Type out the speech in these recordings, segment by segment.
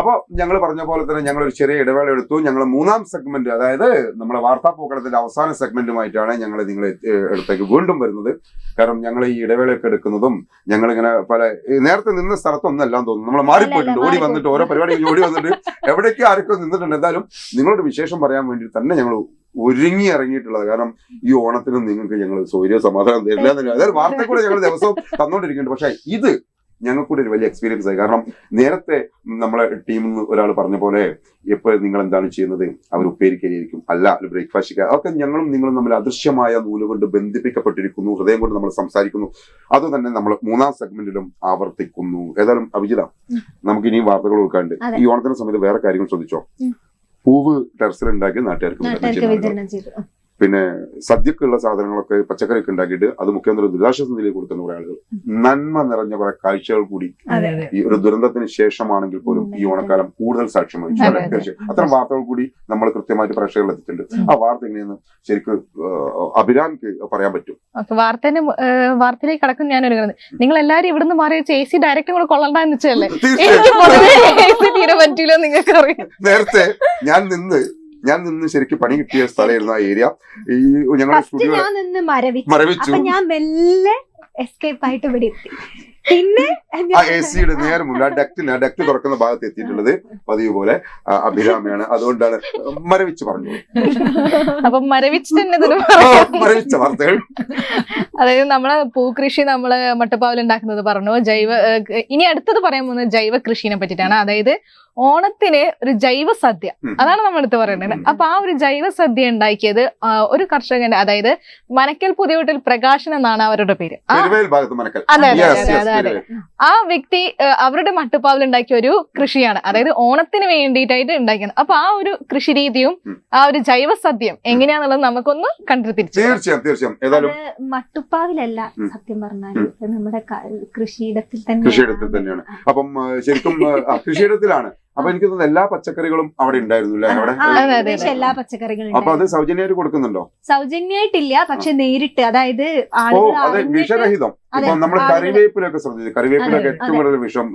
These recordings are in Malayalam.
അപ്പോൾ ഞങ്ങൾ പറഞ്ഞ പോലെ തന്നെ ഞങ്ങൾ ഒരു ചെറിയ ഇടവേള എടുത്തു. ഞങ്ങൾ മൂന്നാം സെഗ്മെന്റ്, അതായത് നമ്മുടെ വാർത്താ പൂക്കളത്തിന്റെ അവസാന സെഗ്മെന്റുമായിട്ടാണ് ഞങ്ങൾ നിങ്ങളെ അടുത്തേക്ക് വീണ്ടും വരുന്നത്. കാരണം ഞങ്ങൾ ഈ ഇടവേളയൊക്കെ എടുക്കുന്നതും ഞങ്ങളിങ്ങനെ നേരത്തെ നിന്ന സ്ഥലത്തൊന്നും എല്ലാം തോന്നുന്നു, നമ്മൾ മാറിപ്പോയിട്ടുണ്ട്. ഓടി വന്നിട്ട് ഓരോ പരിപാടി ഓടി വന്നിട്ട് എവിടേക്ക് ആരൊക്കെ നിന്നിട്ടുണ്ട്. എന്തായാലും നിങ്ങളുടെ വിശേഷം പറയാൻ വേണ്ടി തന്നെ ഞങ്ങൾ ഒരുങ്ങി ഇറങ്ങിയിട്ടുള്ളത്. കാരണം ഈ ഓണത്തിനും നിങ്ങൾക്ക് ഞങ്ങൾ സൗകര്യ സമാധാനം തരില്ല എന്നല്ല, അതായത് വാർത്ത കൂടെ ഞങ്ങൾ ദിവസവും തന്നുകൊണ്ടിരിക്കുന്നുണ്ട്. പക്ഷെ ഇത് ഞങ്ങൾക്കൂടെ ഒരു വലിയ എക്സ്പീരിയൻസ് ആയി. കാരണം നേരത്തെ നമ്മളെ ടീമിൽ നിന്ന് ഒരാൾ പറഞ്ഞ പോലെ എപ്പോഴും നിങ്ങൾ എന്താണ് ചെയ്യുന്നത്, അവർ ഉപ്പേരിക്കരിയായിരിക്കും, അല്ല ഒരു ബ്രേക്ക്ഫാസ്റ്റ്, അതൊക്കെ ഞങ്ങളും നിങ്ങളും തമ്മിൽ അദൃശ്യമായ നൂല് കൊണ്ട് ബന്ധിപ്പിക്കപ്പെട്ടിരിക്കുന്നു, ഹൃദയം കൊണ്ട് നമ്മൾ സംസാരിക്കുന്നു. അത് തന്നെ നമ്മൾ മൂന്നാം സെഗ്മെന്റിലും ആവർത്തിക്കുന്നു. ഏതായാലും അഭിജിത, നമുക്ക് ഇനിയും വാർത്തകൾ കൊടുക്കാണ്ട്. ഈ ഓണത്തിന് സമയത്ത് വേറെ കാര്യങ്ങൾ ശ്രദ്ധിച്ചോ? പൂവ് ടെറസിൽ ഉണ്ടാക്കി നാട്ടുകാർക്ക് വിതരണം ചെയ്തു. പിന്നെ സദ്യക്കുള്ള സാധനങ്ങളൊക്കെ പച്ചക്കറിയൊക്കെ ഉണ്ടാക്കിയിട്ട് അത് മുഖ്യമന്ത്രി ദുരിതാശ്വാസ നിധിയിലേക്ക് കൊടുക്കുന്ന കുറെ ആളുകൾ. നന്മ നിറഞ്ഞ കുറെ കാഴ്ചകൾ കൂടി ഈ ഒരു ദുരന്തത്തിന് ശേഷമാണെങ്കിൽ പോലും ഈ ഓണക്കാലം കൂടുതൽ സാക്ഷ്യം വഹിച്ചു. അത്തരം വാർത്തകൾ കൂടി നമ്മൾ കൃത്യമായിട്ട് പ്രേക്ഷകരിൽ എത്തിയിട്ടുണ്ട്. ആ വാർത്ത എങ്ങനെയെന്ന് ശരിക്കും അഭിരാൻക്ക് പറയാൻ പറ്റും. വാർത്തയിലേക്ക് കടക്കും ഞാൻ ഒരുങ്ങുന്നത്. നിങ്ങൾ എല്ലാവരും ഇവിടുന്ന് മാറിയ AC ഡയറക്റ്റും കൂടെ കൊള്ളണ്ടെന്ന് വെച്ചല്ലേ? പറ്റില്ലോ നിങ്ങൾക്ക് അറിയാം. നേരത്തെ ഞാൻ നിന്ന് ശരിക്കും പണി കിട്ടിയ സ്ഥലമായിരുന്നു ആ ഏരിയ. ഈ ഞങ്ങളുടെ സ്റ്റുഡിയോ മരവിച്ചു. ഞാൻ മെല്ലെ എസ്കേപ്പ് ആയിട്ട് ഇവിടെ എത്തി. പിന്നെ ആ AC-യുടെ നേരെ മുന്നിൽ ആ ഡക്ട് തുറക്കുന്ന ഭാഗത്ത് എത്തിയിട്ടുള്ളത് പതിവ് പോലെ അഭിരാമയാണ്. അതുകൊണ്ടാണ് മരവിച്ച് പറഞ്ഞു. അപ്പൊ മരവിച്ച് മരവിച്ച വാർത്തകൾ. അതായത് നമ്മളെ പൂക്കൃഷി നമ്മള് മട്ടുപ്പാവിൽ ഉണ്ടാക്കുന്നത് പറഞ്ഞു. ഇനി അടുത്തത് പറയാൻ പോകുന്നത് ജൈവ കൃഷിനെ പറ്റിയിട്ടാണ്. അതായത് ഓണത്തിന് ഒരു ജൈവ സദ്യ, അതാണ് നമ്മൾ എടുത്ത് പറയുന്നത്. അപ്പൊ ആ ഒരു ജൈവ സദ്യ ഉണ്ടാക്കിയത് ഒരു കർഷകന്റെ, അതായത് മനക്കൽ പുതിയോട്ടിൽ പ്രകാശൻ എന്നാണ് അവരുടെ പേര്. അതെ. ആ വ്യക്തി അവരുടെ മട്ടുപ്പാവിൽ ഉണ്ടാക്കിയ ഒരു കൃഷിയാണ്, അതായത് ഓണത്തിന് വേണ്ടിയിട്ടായിട്ട് ഉണ്ടാക്കിയത്. അപ്പൊ ആ ഒരു കൃഷി രീതിയും ആ ഒരു ജൈവ സദ്യയും എങ്ങനെയാന്നുള്ളത് നമുക്കൊന്ന് കണ്ടുപിടിച്ചു. തീർച്ചയായും മട്ടുപ്പാവിലല്ല, സത്യം പറഞ്ഞാൽ നമ്മുടെ കൃഷിയിടത്തിൽ തന്നെയാണ്. അപ്പം ശരിക്കും കൃഷിയിടത്തിലാണ്. അപ്പൊ എനിക്ക് തോന്നുന്നു എല്ലാ പച്ചക്കറികളും അവിടെ ഉണ്ടായിരുന്നു അവിടെ. എല്ലാ പച്ചക്കറികളും. അപ്പൊ അത് സൗജന്യമായിട്ട് കൊടുക്കുന്നുണ്ടോ? സൗജന്യമായിട്ടില്ല, പക്ഷെ നേരിട്ട്, അതായത് വിഷരഹിതം. ഇപ്പൊ നമ്മൾ കറിവേപ്പിലൊക്കെ ശ്രദ്ധിച്ചു, കറിവേപ്പിലൊക്കെ ഏറ്റവും കൂടുതൽ വിഷം.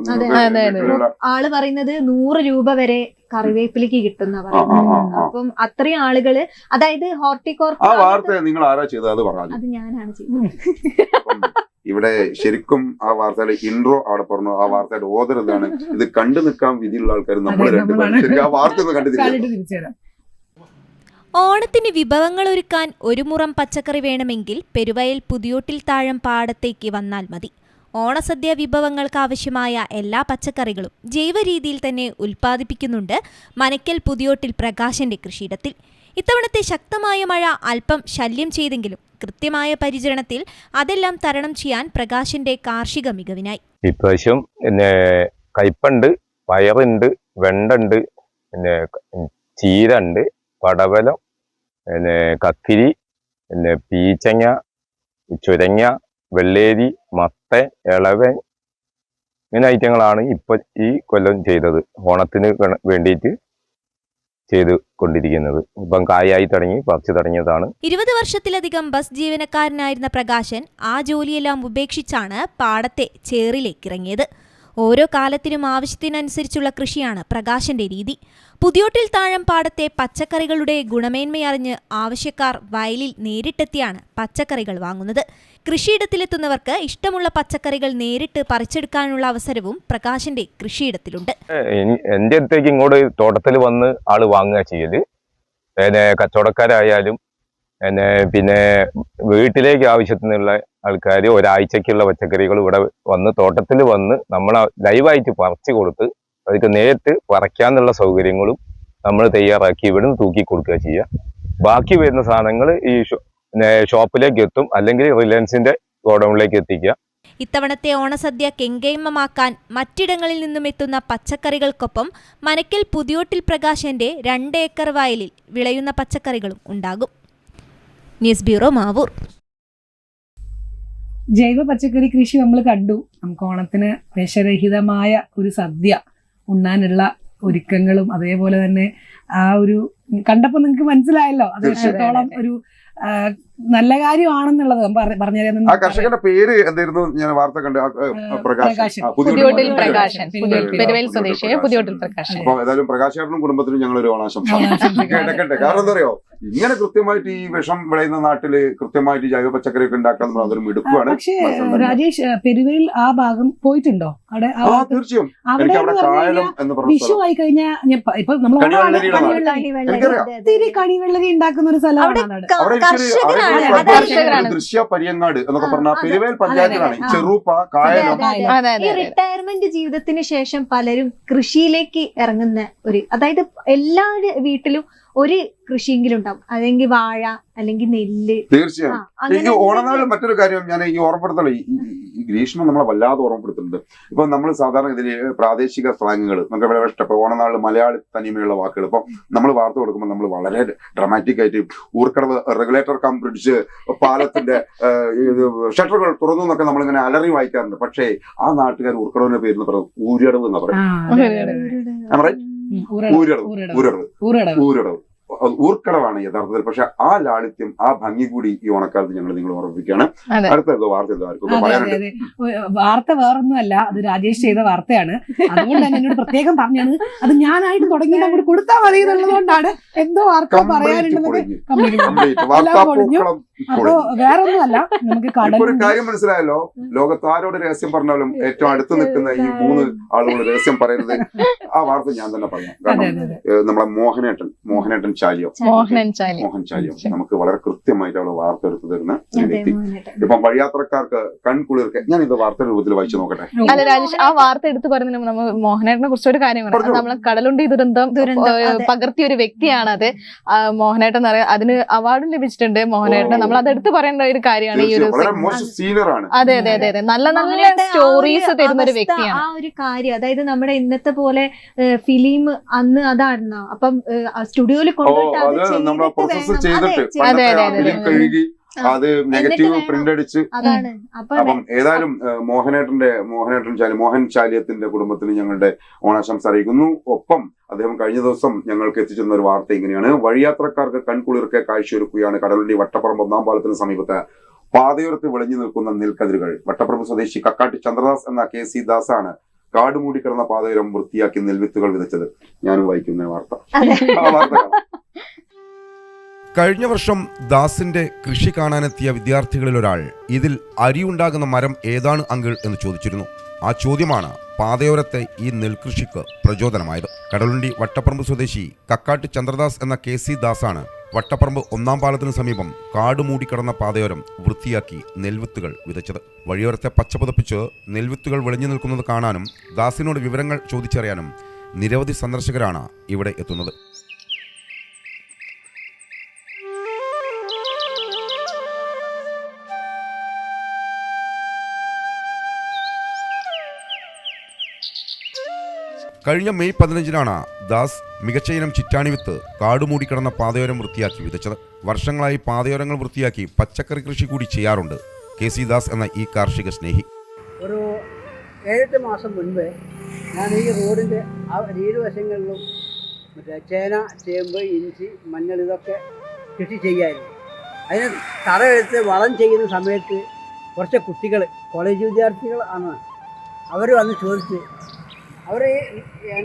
ആള് പറയുന്നത് 100 രൂപ വരെ കറിവേപ്പിലേക്ക് കിട്ടുന്ന പറയുന്നത്. അപ്പം അത്രയും ആളുകള്, അതായത് ഹോർട്ടികോർപ്പ്. ആ വാർത്ത നിങ്ങൾ ആരാ ചെയ്തത്? അത് പറഞ്ഞു. അത് ഞാനാണ് ചെയ്തത്. ഇവിടെ ശരിക്കും ആ വാർത്തയുടെ ഇൻട്രോ അവിടെ പറഞ്ഞു. ആ വാർത്തയുടെ ഓദർ എന്താണ്? ഇത് കണ്ടു നിൽക്കാൻ വിധിയുള്ള ആൾക്കാർ നമ്മൾ രണ്ടുപേരും ആ വാർത്ത ഒന്ന് കണ്ടു. ഓണത്തിന് വിഭവങ്ങൾ ഒരുക്കാൻ ഒരു മുറം പച്ചക്കറി വേണമെങ്കിൽ പെരുവയൽ പുതിയോട്ടിൽ താഴം പാടത്തേക്ക് വന്നാൽ മതി. ഓണസദ്യ വിഭവങ്ങൾക്ക് ആവശ്യമായ എല്ലാ പച്ചക്കറികളും ജൈവ രീതിയിൽ തന്നെ ഉൽപ്പാദിപ്പിക്കുന്നുണ്ട് മനക്കൽ പുതിയോട്ടിൽ പ്രകാശന്റെ കൃഷിയിടത്തിൽ. ഇത്തവണത്തെ ശക്തമായ മഴ അല്പം ശല്യം ചെയ്തെങ്കിലും കൃത്യമായ പരിചരണത്തിൽ അതെല്ലാം തരണം ചെയ്യാൻ പ്രകാശന്റെ കാർഷിക മികവിനായി. ഇപ്രാവശ്യം പിന്നെ കയ്പുണ്ട്, പയറുണ്ട്, വെണ്ടുണ്ട്, പിന്നെ ചീര ഉണ്ട്, പടവലം, പിന്നെ കക്കിരി, പിന്നെ പീച്ചങ്ങ, ചുരങ്ങ, വെള്ളേരി, മത്ത, ഇളവൻ, ഇങ്ങനെ ഐറ്റങ്ങളാണ് ഇപ്പൊ ഈ കൊല്ലം ചെയ്തത്. ഓണത്തിന് വേണ്ടിയിട്ട് ചെയ്തു കൊണ്ടിരിക്കുന്നത്. ഇപ്പം കായായി തുടങ്ങി, പറിച്ചു തുടങ്ങിയതാണ്. 20 വർഷത്തിലധികം ബസ് ജീവനക്കാരനായിരുന്ന പ്രകാശൻ ആ ജോലിയെല്ലാം ഉപേക്ഷിച്ചാണ് പാടത്തെ ചേറിലേക്ക് ഇറങ്ങിയത്. ഓരോ കാലത്തിനും ആവശ്യത്തിനനുസരിച്ചുള്ള കൃഷിയാണ് പ്രകാശന്റെ രീതി. പുതിയോട്ടിൽ താഴം പാടത്തെ പച്ചക്കറികളുടെ ഗുണമേന്മയറിഞ്ഞ് ആവശ്യക്കാർ വയലിൽ നേരിട്ടെത്തിയാണ് പച്ചക്കറികൾ വാങ്ങുന്നത്. കൃഷിയിടത്തിലെത്തുന്നവർക്ക് ഇഷ്ടമുള്ള പച്ചക്കറികൾ നേരിട്ട് പറിച്ചെടുക്കാനുള്ള അവസരവും പ്രകാശന്റെ കൃഷിയിടത്തിലുണ്ട്. എന്റെ അടുത്തേക്ക് ഇങ്ങോട്ട് തോട്ടത്തിൽ വന്ന് ആള് വാങ്ങുക ചെയ്യല്. കച്ചവടക്കാരായാലും പിന്നെ വീട്ടിലേക്ക് ആവശ്യത്തിനുള്ള ആൾക്കാർ ഒരാഴ്ചക്കുള്ള പച്ചക്കറികൾ ഇവിടെ വന്ന് തോട്ടത്തിൽ വന്ന് നമ്മളെ ലൈവായിട്ട് പറിച്ചു കൊടുത്ത് അതിക്ക് നേരിട്ട് പറിക്കാന്നുള്ള സൗകര്യങ്ങളും നമ്മൾ തയ്യാറാക്കി ഇവിടുന്ന് തൂക്കി കൊടുക്കുക ചെയ്യുക. ബാക്കി വരുന്ന സാധനങ്ങൾ ഈ ഷോപ്പിലേക്ക് എത്തും, അല്ലെങ്കിൽ റിലയൻസിന്റെ ഗോഡൌണിലേക്ക് എത്തിക്കുക. ഇത്തവണത്തെ ഓണസദ്യ കെങ്കേമമാക്കാൻ മറ്റിടങ്ങളിൽ നിന്നും എത്തുന്ന പച്ചക്കറികൾക്കൊപ്പം മനക്കൽ പുതിയോട്ടിൽ പ്രകാശന്റെ 2 ഏക്കർ വയലിൽ വിളയുന്ന പച്ചക്കറികളും ഉണ്ടാകും. News bureau, Mavoor. ജൈവ പച്ചക്കറി കൃഷി നമ്മൾ കണ്ടു. നമുക്ക് ഓണത്തിന് വിഷരഹിതമായ ഒരു സദ്യ ഉണ്ണാനുള്ള ഒരുക്കങ്ങളും അതേപോലെ തന്നെ ആ ഒരു കണ്ടപ്പോ നിങ്ങൾക്ക് മനസ്സിലായല്ലോ അത് എത്രത്തോളം ഒരു നല്ല കാര്യമാണെന്നുള്ളത് ആ കർഷകന്റെ പേര് എന്തായിരുന്നു? ഞാൻ വാർത്ത കണ്ട് പ്രകാശൻ, പുതിയോട്ടിൽ പ്രകാശൻ, പെരുവയൽ സ്വദേശിയായ പുതിയോട്ടിൽ പ്രകാശൻ. അപ്പൊ ഏതായാലും പ്രകാശനും കുടുംബത്തിനും ഞങ്ങളൊരു ഓണാശംസ കേട്ടെ. കാരണം എന്താ പറയുക, ഇങ്ങനെ കൃത്യമായിട്ട് ഈ വിഷം വിളയുന്ന നാട്ടില് കൃത്യമായിട്ട് ജൈവ പച്ചക്കറിയൊക്കെ ഉണ്ടാക്കാൻ നമ്മൾ അതൊരു മിടുക്കുവാണ്. പക്ഷേ രാജേഷ്, പെരുവയിൽ ആ ഭാഗം പോയിട്ടുണ്ടോ? അവിടെ തീർച്ചയായും എനിക്ക് അവിടെ കായലം എന്ന് പറഞ്ഞ വിഷു ആയി കഴിഞ്ഞാൽ ഇപ്പൊ നമ്മൾ ഒത്തിരി കണിവെള്ളരി ഉണ്ടാക്കുന്ന ഒരു സ്ഥലമാണ് ദൃശ്യ പരിയങ്ങാട് എന്നൊക്കെ പറഞ്ഞ പെരുവേൽ പഞ്ചായത്തിലാണ് ചെറുപ്പ കായലം. ഈ റിട്ടയർമെന്റ് ജീവിതത്തിന് ശേഷം പലരും കൃഷിയിലേക്ക് ഇറങ്ങുന്ന ഒരു, അതായത് എല്ലാ വീട്ടിലും ഒരു കൃഷിയെങ്കിലും ഉണ്ടാവും, അല്ലെങ്കിൽ വാഴ അല്ലെങ്കിൽ നെല്ല്. തീർച്ചയായും. ഈ ഓണനാളിൽ മറ്റൊരു കാര്യം ഞാൻ ഈ ഓർമ്മപ്പെടുത്തല, ഈ ഗ്രീഷ്മം നമ്മളെ വല്ലാതെ ഓർമ്മപ്പെടുത്തുന്നുണ്ട്. ഇപ്പൊ നമ്മൾ സാധാരണ ഇതില് പ്രാദേശിക സ്ലാങ്ങുകൾ നമുക്ക് വളരെ ഇഷ്ടം. ഇപ്പൊ ഓണനാളിൽ മലയാളി തനിമയുള്ള വാക്കുകൾ ഇപ്പൊ നമ്മൾ വാർത്ത കൊടുക്കുമ്പോൾ നമ്മൾ വളരെ ഡ്രമാറ്റിക് ആയിട്ട് ഊർക്കടവ് റെഗുലേറ്റർ കം ബ്രിഡ്ജ് പാലത്തിന്റെ ഷട്ടറുകൾ തുറന്നു എന്നൊക്കെ നമ്മളിങ്ങനെ അലറി വായിക്കാറുണ്ട്. പക്ഷേ ആ നാട്ടുകാർ ഊർക്കടവിന്റെ പേര് പറയുന്നത് ഊരടവ് എന്നാ പറയുന്നത്. ഊരടവ് ഊർക്കടവാണ് യഥാർത്ഥത്തിൽ. പക്ഷെ ആ ലാളിത്യം, ആ ഭംഗി കൂടി ഈ ഓണക്കാലത്ത് ഞങ്ങൾ നിങ്ങൾ ഓർമ്മിപ്പിക്കുകയാണ്. അടുത്ത വാർത്ത എന്താ ആർക്കും പറയാനുണ്ട്? വാർത്ത വേറൊന്നുമല്ല, അത് രാജേഷ് ചെയ്ത വാർത്തയാണ്. അതുകൊണ്ട് തന്നെ എന്നോട് പ്രത്യേകം പറഞ്ഞാണ് അത് ഞാനായിട്ട് തുടങ്ങി നമ്മൾ കൊടുത്താൽ മതി എന്നുള്ളതുകൊണ്ടാണ് എന്തോ വാർത്ത പറയാനുണ്ടെന്നത്. അപ്പൊ വേറൊന്നുമല്ല, നമുക്ക് ഒരു കാര്യം മനസ്സിലായല്ലോ, ലോകത്ത് ആരോട് രഹസ്യം പറഞ്ഞാലും ഏറ്റവും അടുത്ത് നിൽക്കുന്ന ഈ 3 ആളുകൾ രഹസ്യം പറയുന്നത് ആ വാർത്ത ഞാൻ തന്നെ പറയാം. കാരണം നമ്മളെ മോഹനേട്ടൻ ചാലിയോ നമുക്ക് വളരെ കൃത്യമായിട്ട് അവിടെ വാർത്ത എടുത്തു തരുന്ന വ്യക്തി. ഇപ്പം വഴിയാത്രക്കാർക്ക് കൺകുളിർക്കെ ഞാൻ ഇത് വാർത്ത രൂപത്തിൽ വായിച്ചു നോക്കട്ടെ. അല്ല രാജേഷ്, ആ വാർത്ത എടുത്ത് പറഞ്ഞതിന് നമ്മൾ മോഹനേട്ടനെ കുറിച്ച് ഒരു കാര്യം പറയാം. നമ്മളെ കടലുണ്ടി ദുരന്തം പകർത്തിയ ഒരു വ്യക്തിയാണത് മോഹനേട്ടൻ. അതിന് അവാർഡും ലഭിച്ചിട്ടുണ്ട് മോഹനേട്ടൻ. നമ്മൾ അത് എടുത്ത് പറയേണ്ട ഒരു കാര്യമാണ് ഈ ഒരു. അതെ അതെ അതെ അതെ, നല്ല നല്ല സ്റ്റോറീസ് തരുന്ന ഒരു വ്യക്തിയാണ്. ആ ഒരു കാര്യം, അതായത് നമ്മുടെ ഇന്നത്തെ പോലെ ഫിലിം അന്ന് അതായിരുന്നു. അപ്പം സ്റ്റുഡിയോയിൽ അത് നെഗറ്റീവ് പ്രിന്റ് അടിച്ച്. അപ്പം ഏതായാലും മോഹൻ ചാലിയത്തിന്റെ കുടുംബത്തിന് ഞങ്ങളുടെ ഓണാശംസ അറിയിക്കുന്നു. ഒപ്പം അദ്ദേഹം കഴിഞ്ഞ ദിവസം ഞങ്ങൾക്ക് എത്തിച്ചിരുന്ന ഒരു വാർത്ത ഇങ്ങനെയാണ്: വഴിയാത്രക്കാർക്ക് കൺകുളിർക്കെ കാഴ്ചയൊരുക്കുകയാണ് കടലുണ്ടി വട്ടപ്പറമ്പ് 1-ാം പാലത്തിന് സമീപത്ത് പാതയോരത്ത് വിളഞ്ഞു നിൽക്കുന്ന നെൽക്കതിരുകൾ. വട്ടപ്പറമ്പ് സ്വദേശി കക്കാട്ടി ചന്ദ്രദാസ് എന്ന KC ദാസാണ് കാട് മൂടി കിടന്ന പാതയോരം വൃത്തിയാക്കി നെൽവിത്തുകൾ വിതച്ചത്. ഞാനും വായിക്കുന്ന വാർത്ത. കഴിഞ്ഞ വർഷം ദാസിന്റെ കൃഷി കാണാനെത്തിയ വിദ്യാർത്ഥികളിൽ ഒരാൾ ഇതിൽ അരിയുണ്ടാകുന്ന മരം ഏതാണ് അങ്കിൾ എന്ന് ചോദിച്ചിരുന്നു. ആ ചോദ്യമാണ് പാതയോരത്തെ ഈ നെൽകൃഷിക്ക് പ്രചോദനമായത്. കടലുണ്ടി വട്ടപ്പറമ്പ് സ്വദേശി കക്കാട്ടി ചന്ദ്രദാസ് എന്ന KC ദാസാണ് വട്ടപ്പറമ്പ് 1-ാം പാലത്തിന് സമീപം കാട് മൂടിക്കിടന്ന പാതയോരം വൃത്തിയാക്കി നെൽവിത്തുകൾ വിതച്ചത്. വഴിയോരത്തെ പച്ചപുതപ്പിച്ച് നെൽവിത്തുകൾ വിളഞ്ഞു നിൽക്കുന്നത് കാണാനും ദാസിനോട് വിവരങ്ങൾ ചോദിച്ചറിയാനും നിരവധി സന്ദർശകരാണ് ഇവിടെ എത്തുന്നത്. കഴിഞ്ഞ മെയ് 15-നാണ് ദാസ് മികച്ച ഇനം ചിറ്റാണിവിത്ത് കാടുമൂടിക്കിടന്ന പാതയോരം വൃത്തിയാക്കി വിതച്ചത്. വർഷങ്ങളായി പാതയോരങ്ങൾ വൃത്തിയാക്കി പച്ചക്കറി കൃഷി കൂടി ചെയ്യാറുണ്ട് KC ദാസ് എന്ന ഈ കാർഷിക സ്നേഹി. ഒരു 7-8 മാസം മുൻപ് ഞാൻ ഈ റോഡിൻ്റെ ഇരുവശങ്ങളിലും മറ്റേ ചേന, ചേമ്പ്, ഇഞ്ചി, മഞ്ഞൾ ഇതൊക്കെ കൃഷി ചെയ്യായിരുന്നു. അതിന് തറയെടുത്ത് വളം ചെയ്യുന്ന സമയത്ത് കുറച്ച് കുട്ടികൾ, കോളേജ് വിദ്യാർത്ഥികൾ ആണ്, അവർ വന്ന് ചോദിച്ച്, അവർ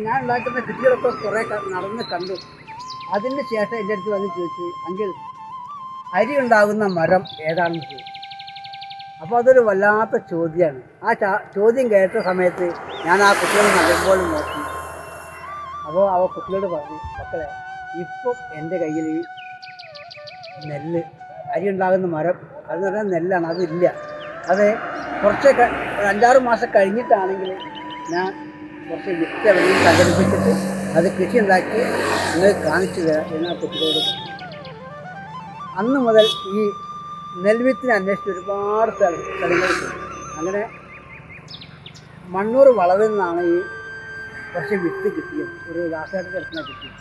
ഞാൻ ഉണ്ടാക്കുന്ന കൃഷികളൊക്കെ കുറേ നടന്ന് കണ്ടു. അതിന് ശേഷം എൻ്റെ അടുത്ത് വന്ന് ചോദിച്ചു, അങ്കിൾ അരി ഉണ്ടാകുന്ന മരം ഏതാണെന്ന് ചോദിച്ചു. അപ്പോൾ അതൊരു വല്ലാത്ത ചോദ്യമാണ്. ആ ചോദ്യം കേട്ട സമയത്ത് ഞാൻ ആ കുട്ടികളെ നല്ലപോലെ നോക്കി. അപ്പോൾ ആ കുട്ടികളോട് പറഞ്ഞു, മക്കളെ ഇപ്പം എൻ്റെ കയ്യിൽ നെല്ല്, അരി ഉണ്ടാകുന്ന മരം, അതെന്ന് പറഞ്ഞാൽ നെല്ലാണ്, അതില്ല. അത് കുറച്ച് 5-6 മാസം കഴിഞ്ഞിട്ടാണെങ്കിൽ ഞാൻ കുറച്ച് വിത്ത് എവിടെയും സംഘടിപ്പിച്ചിട്ട് അത് കൃഷി ഉണ്ടാക്കി നിങ്ങൾ കാണിച്ചു തരാം എന്ന് കുട്ടികളോട് പറഞ്ഞു. അന്ന് മുതൽ ഈ നെൽവിത്തിന് അന്വേഷിച്ച് ഒരുപാട് സ്ഥലങ്ങളിൽ പോയി. അങ്ങനെ മണ്ണൂർ വളവിൽ നിന്നാണ് ഈ കുറച്ച് വിത്ത് കിട്ടിയത്. ഒരു ദാസേട്ടൻ്റെ അടുത്ത് കിട്ടിയത്.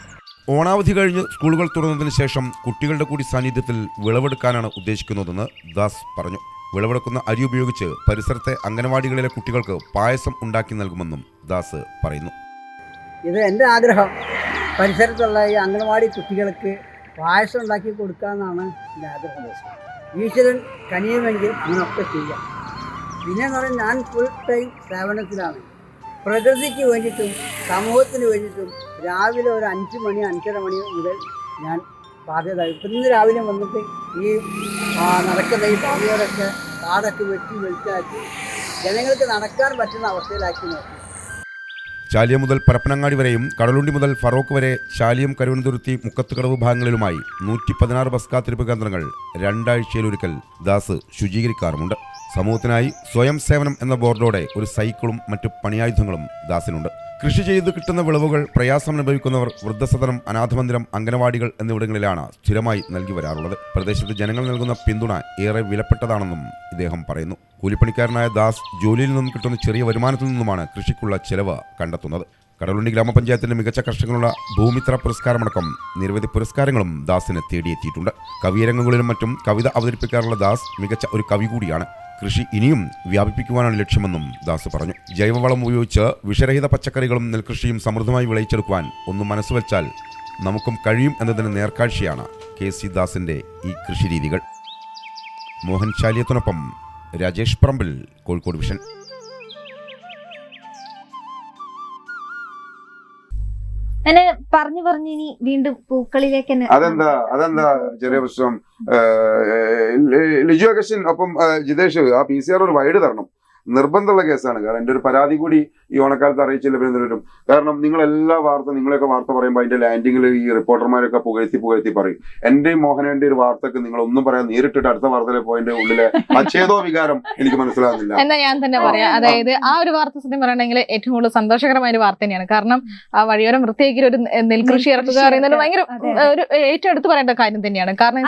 ഓണാവധി കഴിഞ്ഞ് സ്കൂളുകൾ തുറന്നതിന് ശേഷം കുട്ടികളുടെ കൂടി സാന്നിധ്യത്തിൽ വിളവെടുക്കാനാണ് ഉദ്ദേശിക്കുന്നതെന്ന് ദാസ് പറഞ്ഞു. വിളവെടുക്കുന്ന അരി ഉപയോഗിച്ച് പരിസരത്തെ അംഗനവാടികളിലെ കുട്ടികൾക്ക് പായസം ഉണ്ടാക്കി നൽകുമെന്നും ദാസ് പറയുന്നു. ഇത് എൻ്റെ ആഗ്രഹം. പരിസരത്തുള്ള ഈ അംഗനവാടി കുട്ടികൾക്ക് പായസം ഉണ്ടാക്കി കൊടുക്കാമെന്നാണ് എൻ്റെ ആഗ്രഹം. ഈശ്വരൻ കനിയുമെങ്കിൽ അങ്ങനെയൊക്കെ ചെയ്യാം. പിന്നെയെന്ന് പറഞ്ഞാൽ ഞാൻ ഫുൾ ടൈം സേവനത്തിലാണ്. പ്രകൃതിക്ക് വേണ്ടിയിട്ടും സമൂഹത്തിന് വേണ്ടിയിട്ടും രാവിലെ ഒരു 5 മണി 5:30 മണി മുതൽ ഞാൻ ബാധ്യത. ഇപ്പം ഇന്ന് രാവിലെ വന്നിട്ട് ഈ നടക്കുന്ന ഈ പാതയോടൊക്കെ കാടൊക്കെ വെട്ടി വെളുത്താക്കി ജനങ്ങൾക്ക് നടക്കാൻ പറ്റുന്ന അവസ്ഥയിലാക്കി നോക്കി. ചാലിയം മുതൽ പരപ്പനങ്ങാടി വരെയും കടലുണ്ടി മുതൽ ഫറോക്ക് വരെ ചാലിയം, കരുവനന്തുരുത്തി, മുക്കത്തുകടവ് ഭാഗങ്ങളിലുമായി 116 ബസ് കാത്തിരിപ്പ് കേന്ദ്രങ്ങൾ 2 ആഴ്ചയിലൊരിക്കൽ ദാസ് ശുചീകരിക്കാറുമുണ്ട്. സമൂഹത്തിനായി സ്വയം സേവനം എന്ന ബോർഡോടെ ഒരു സൈക്കിളും മറ്റു പണിയായുധങ്ങളും ദാസിനുണ്ട്. കൃഷി ചെയ്ത് കിട്ടുന്ന വിളവുകൾ പ്രയാസം അനുഭവിക്കുന്നവർ വൃദ്ധസദനം, അനാഥമന്ദിരം, അംഗനവാടികൾ എന്നിവിടങ്ങളിലാണ് സ്ഥിരമായി നൽകി വരാറുള്ളത്. പ്രദേശത്ത് ജനങ്ങൾ നൽകുന്ന പിന്തുണ ഏറെ വിലപ്പെട്ടതാണെന്നും ഇദ്ദേഹം പറയുന്നു. കൂലിപ്പണിക്കാരനായ ദാസ് ജോലിയിൽ നിന്നും കിട്ടുന്ന ചെറിയ വരുമാനത്തിൽ നിന്നുമാണ് കൃഷിക്കുള്ള ചെലവ് കണ്ടെത്തുന്നത്. കടലുണ്ടി ഗ്രാമപഞ്ചായത്തിന്റെ മികച്ച കർഷകനുള്ള ഭൂമിത്ര പുരസ്കാരമടക്കം നിരവധി പുരസ്കാരങ്ങളും ദാസിന് തേടിയെത്തിയിട്ടുണ്ട്. കവിയരങ്ങുകളിലും മറ്റും കവിത അവതരിപ്പിക്കാറുള്ള ദാസ് മികച്ച ഒരു കവി കൂടിയാണ്. കൃഷി ഇനിയും വ്യാപിപ്പിക്കുവാനാണ് ലക്ഷ്യമെന്നും ദാസ് പറഞ്ഞു. ജൈവവളം ഉപയോഗിച്ച് വിഷരഹിത പച്ചക്കറികളും നെൽകൃഷിയും സമൃദ്ധമായി വിളയിച്ചെടുക്കുവാൻ ഒന്ന് മനസ്സുവെച്ചാൽ നമുക്കും കഴിയും എന്നതിന് നേർക്കാഴ്ചയാണ് KC ദാസിന്റെ ഈ കൃഷിരീതികൾ. മോഹൻ ചാലിയത്തിനൊപ്പം രാജേഷ് പറമ്പിൽ, കോഴിക്കോട് വിഷൻ. അങ്ങനെ പറഞ്ഞു ഇനി വീണ്ടും പൂക്കളിലേക്ക് തന്നെ. അതെന്താ ചെറിയ പ്രശ്നം. ലിജു അഗസ്റ്റിൻ ഒപ്പം ജിതേഷ് ആ PCR ഒരു വൈഡ് തരണം, നിർബന്ധമുള്ള കേസാണ്. കാരണം എൻ്റെ ഒരു പരാതി കൂടി ഈ ഓണക്കാലത്ത് അറിയിച്ചില്ല വരും. കാരണം നിങ്ങളെല്ലാ നിങ്ങളെയൊക്കെ വാർത്ത പറയുമ്പോൾ അതിന്റെ ലാൻഡിങ്ങിൽ ഈ റിപ്പോർട്ടർമാരൊക്കെ പുകഴ്ത്തി പറയും. എന്റെയും മോഹനന്റെ ഒരു വാർത്തക്ക് നിങ്ങൾ ഒന്നും പറയാൻ നേരിട്ടിട്ട് അടുത്ത വാർത്തയിലെ പോയിന്റ് ഉള്ളിലെ അച്ഛേതോ വികാരം എനിക്ക് മനസ്സിലാകുന്നില്ല. എന്നാ ഞാൻ തന്നെ പറയാം. അതായത് ആ ഒരു വാർത്ത സത്യം പറയണമെങ്കിൽ ഏറ്റവും കൂടുതൽ സന്തോഷകരമായ ഒരു വാർത്ത തന്നെയാണ്. കാരണം ആ വഴിയോരം വൃത്തിയാക്കി ഒരു നെൽകൃഷി ഇറക്കുക പറയുന്നത് ഭയങ്കര ഒരു ഏറ്റവും എടുത്ത് പറയേണ്ട കാര്യം തന്നെയാണ്. കാരണം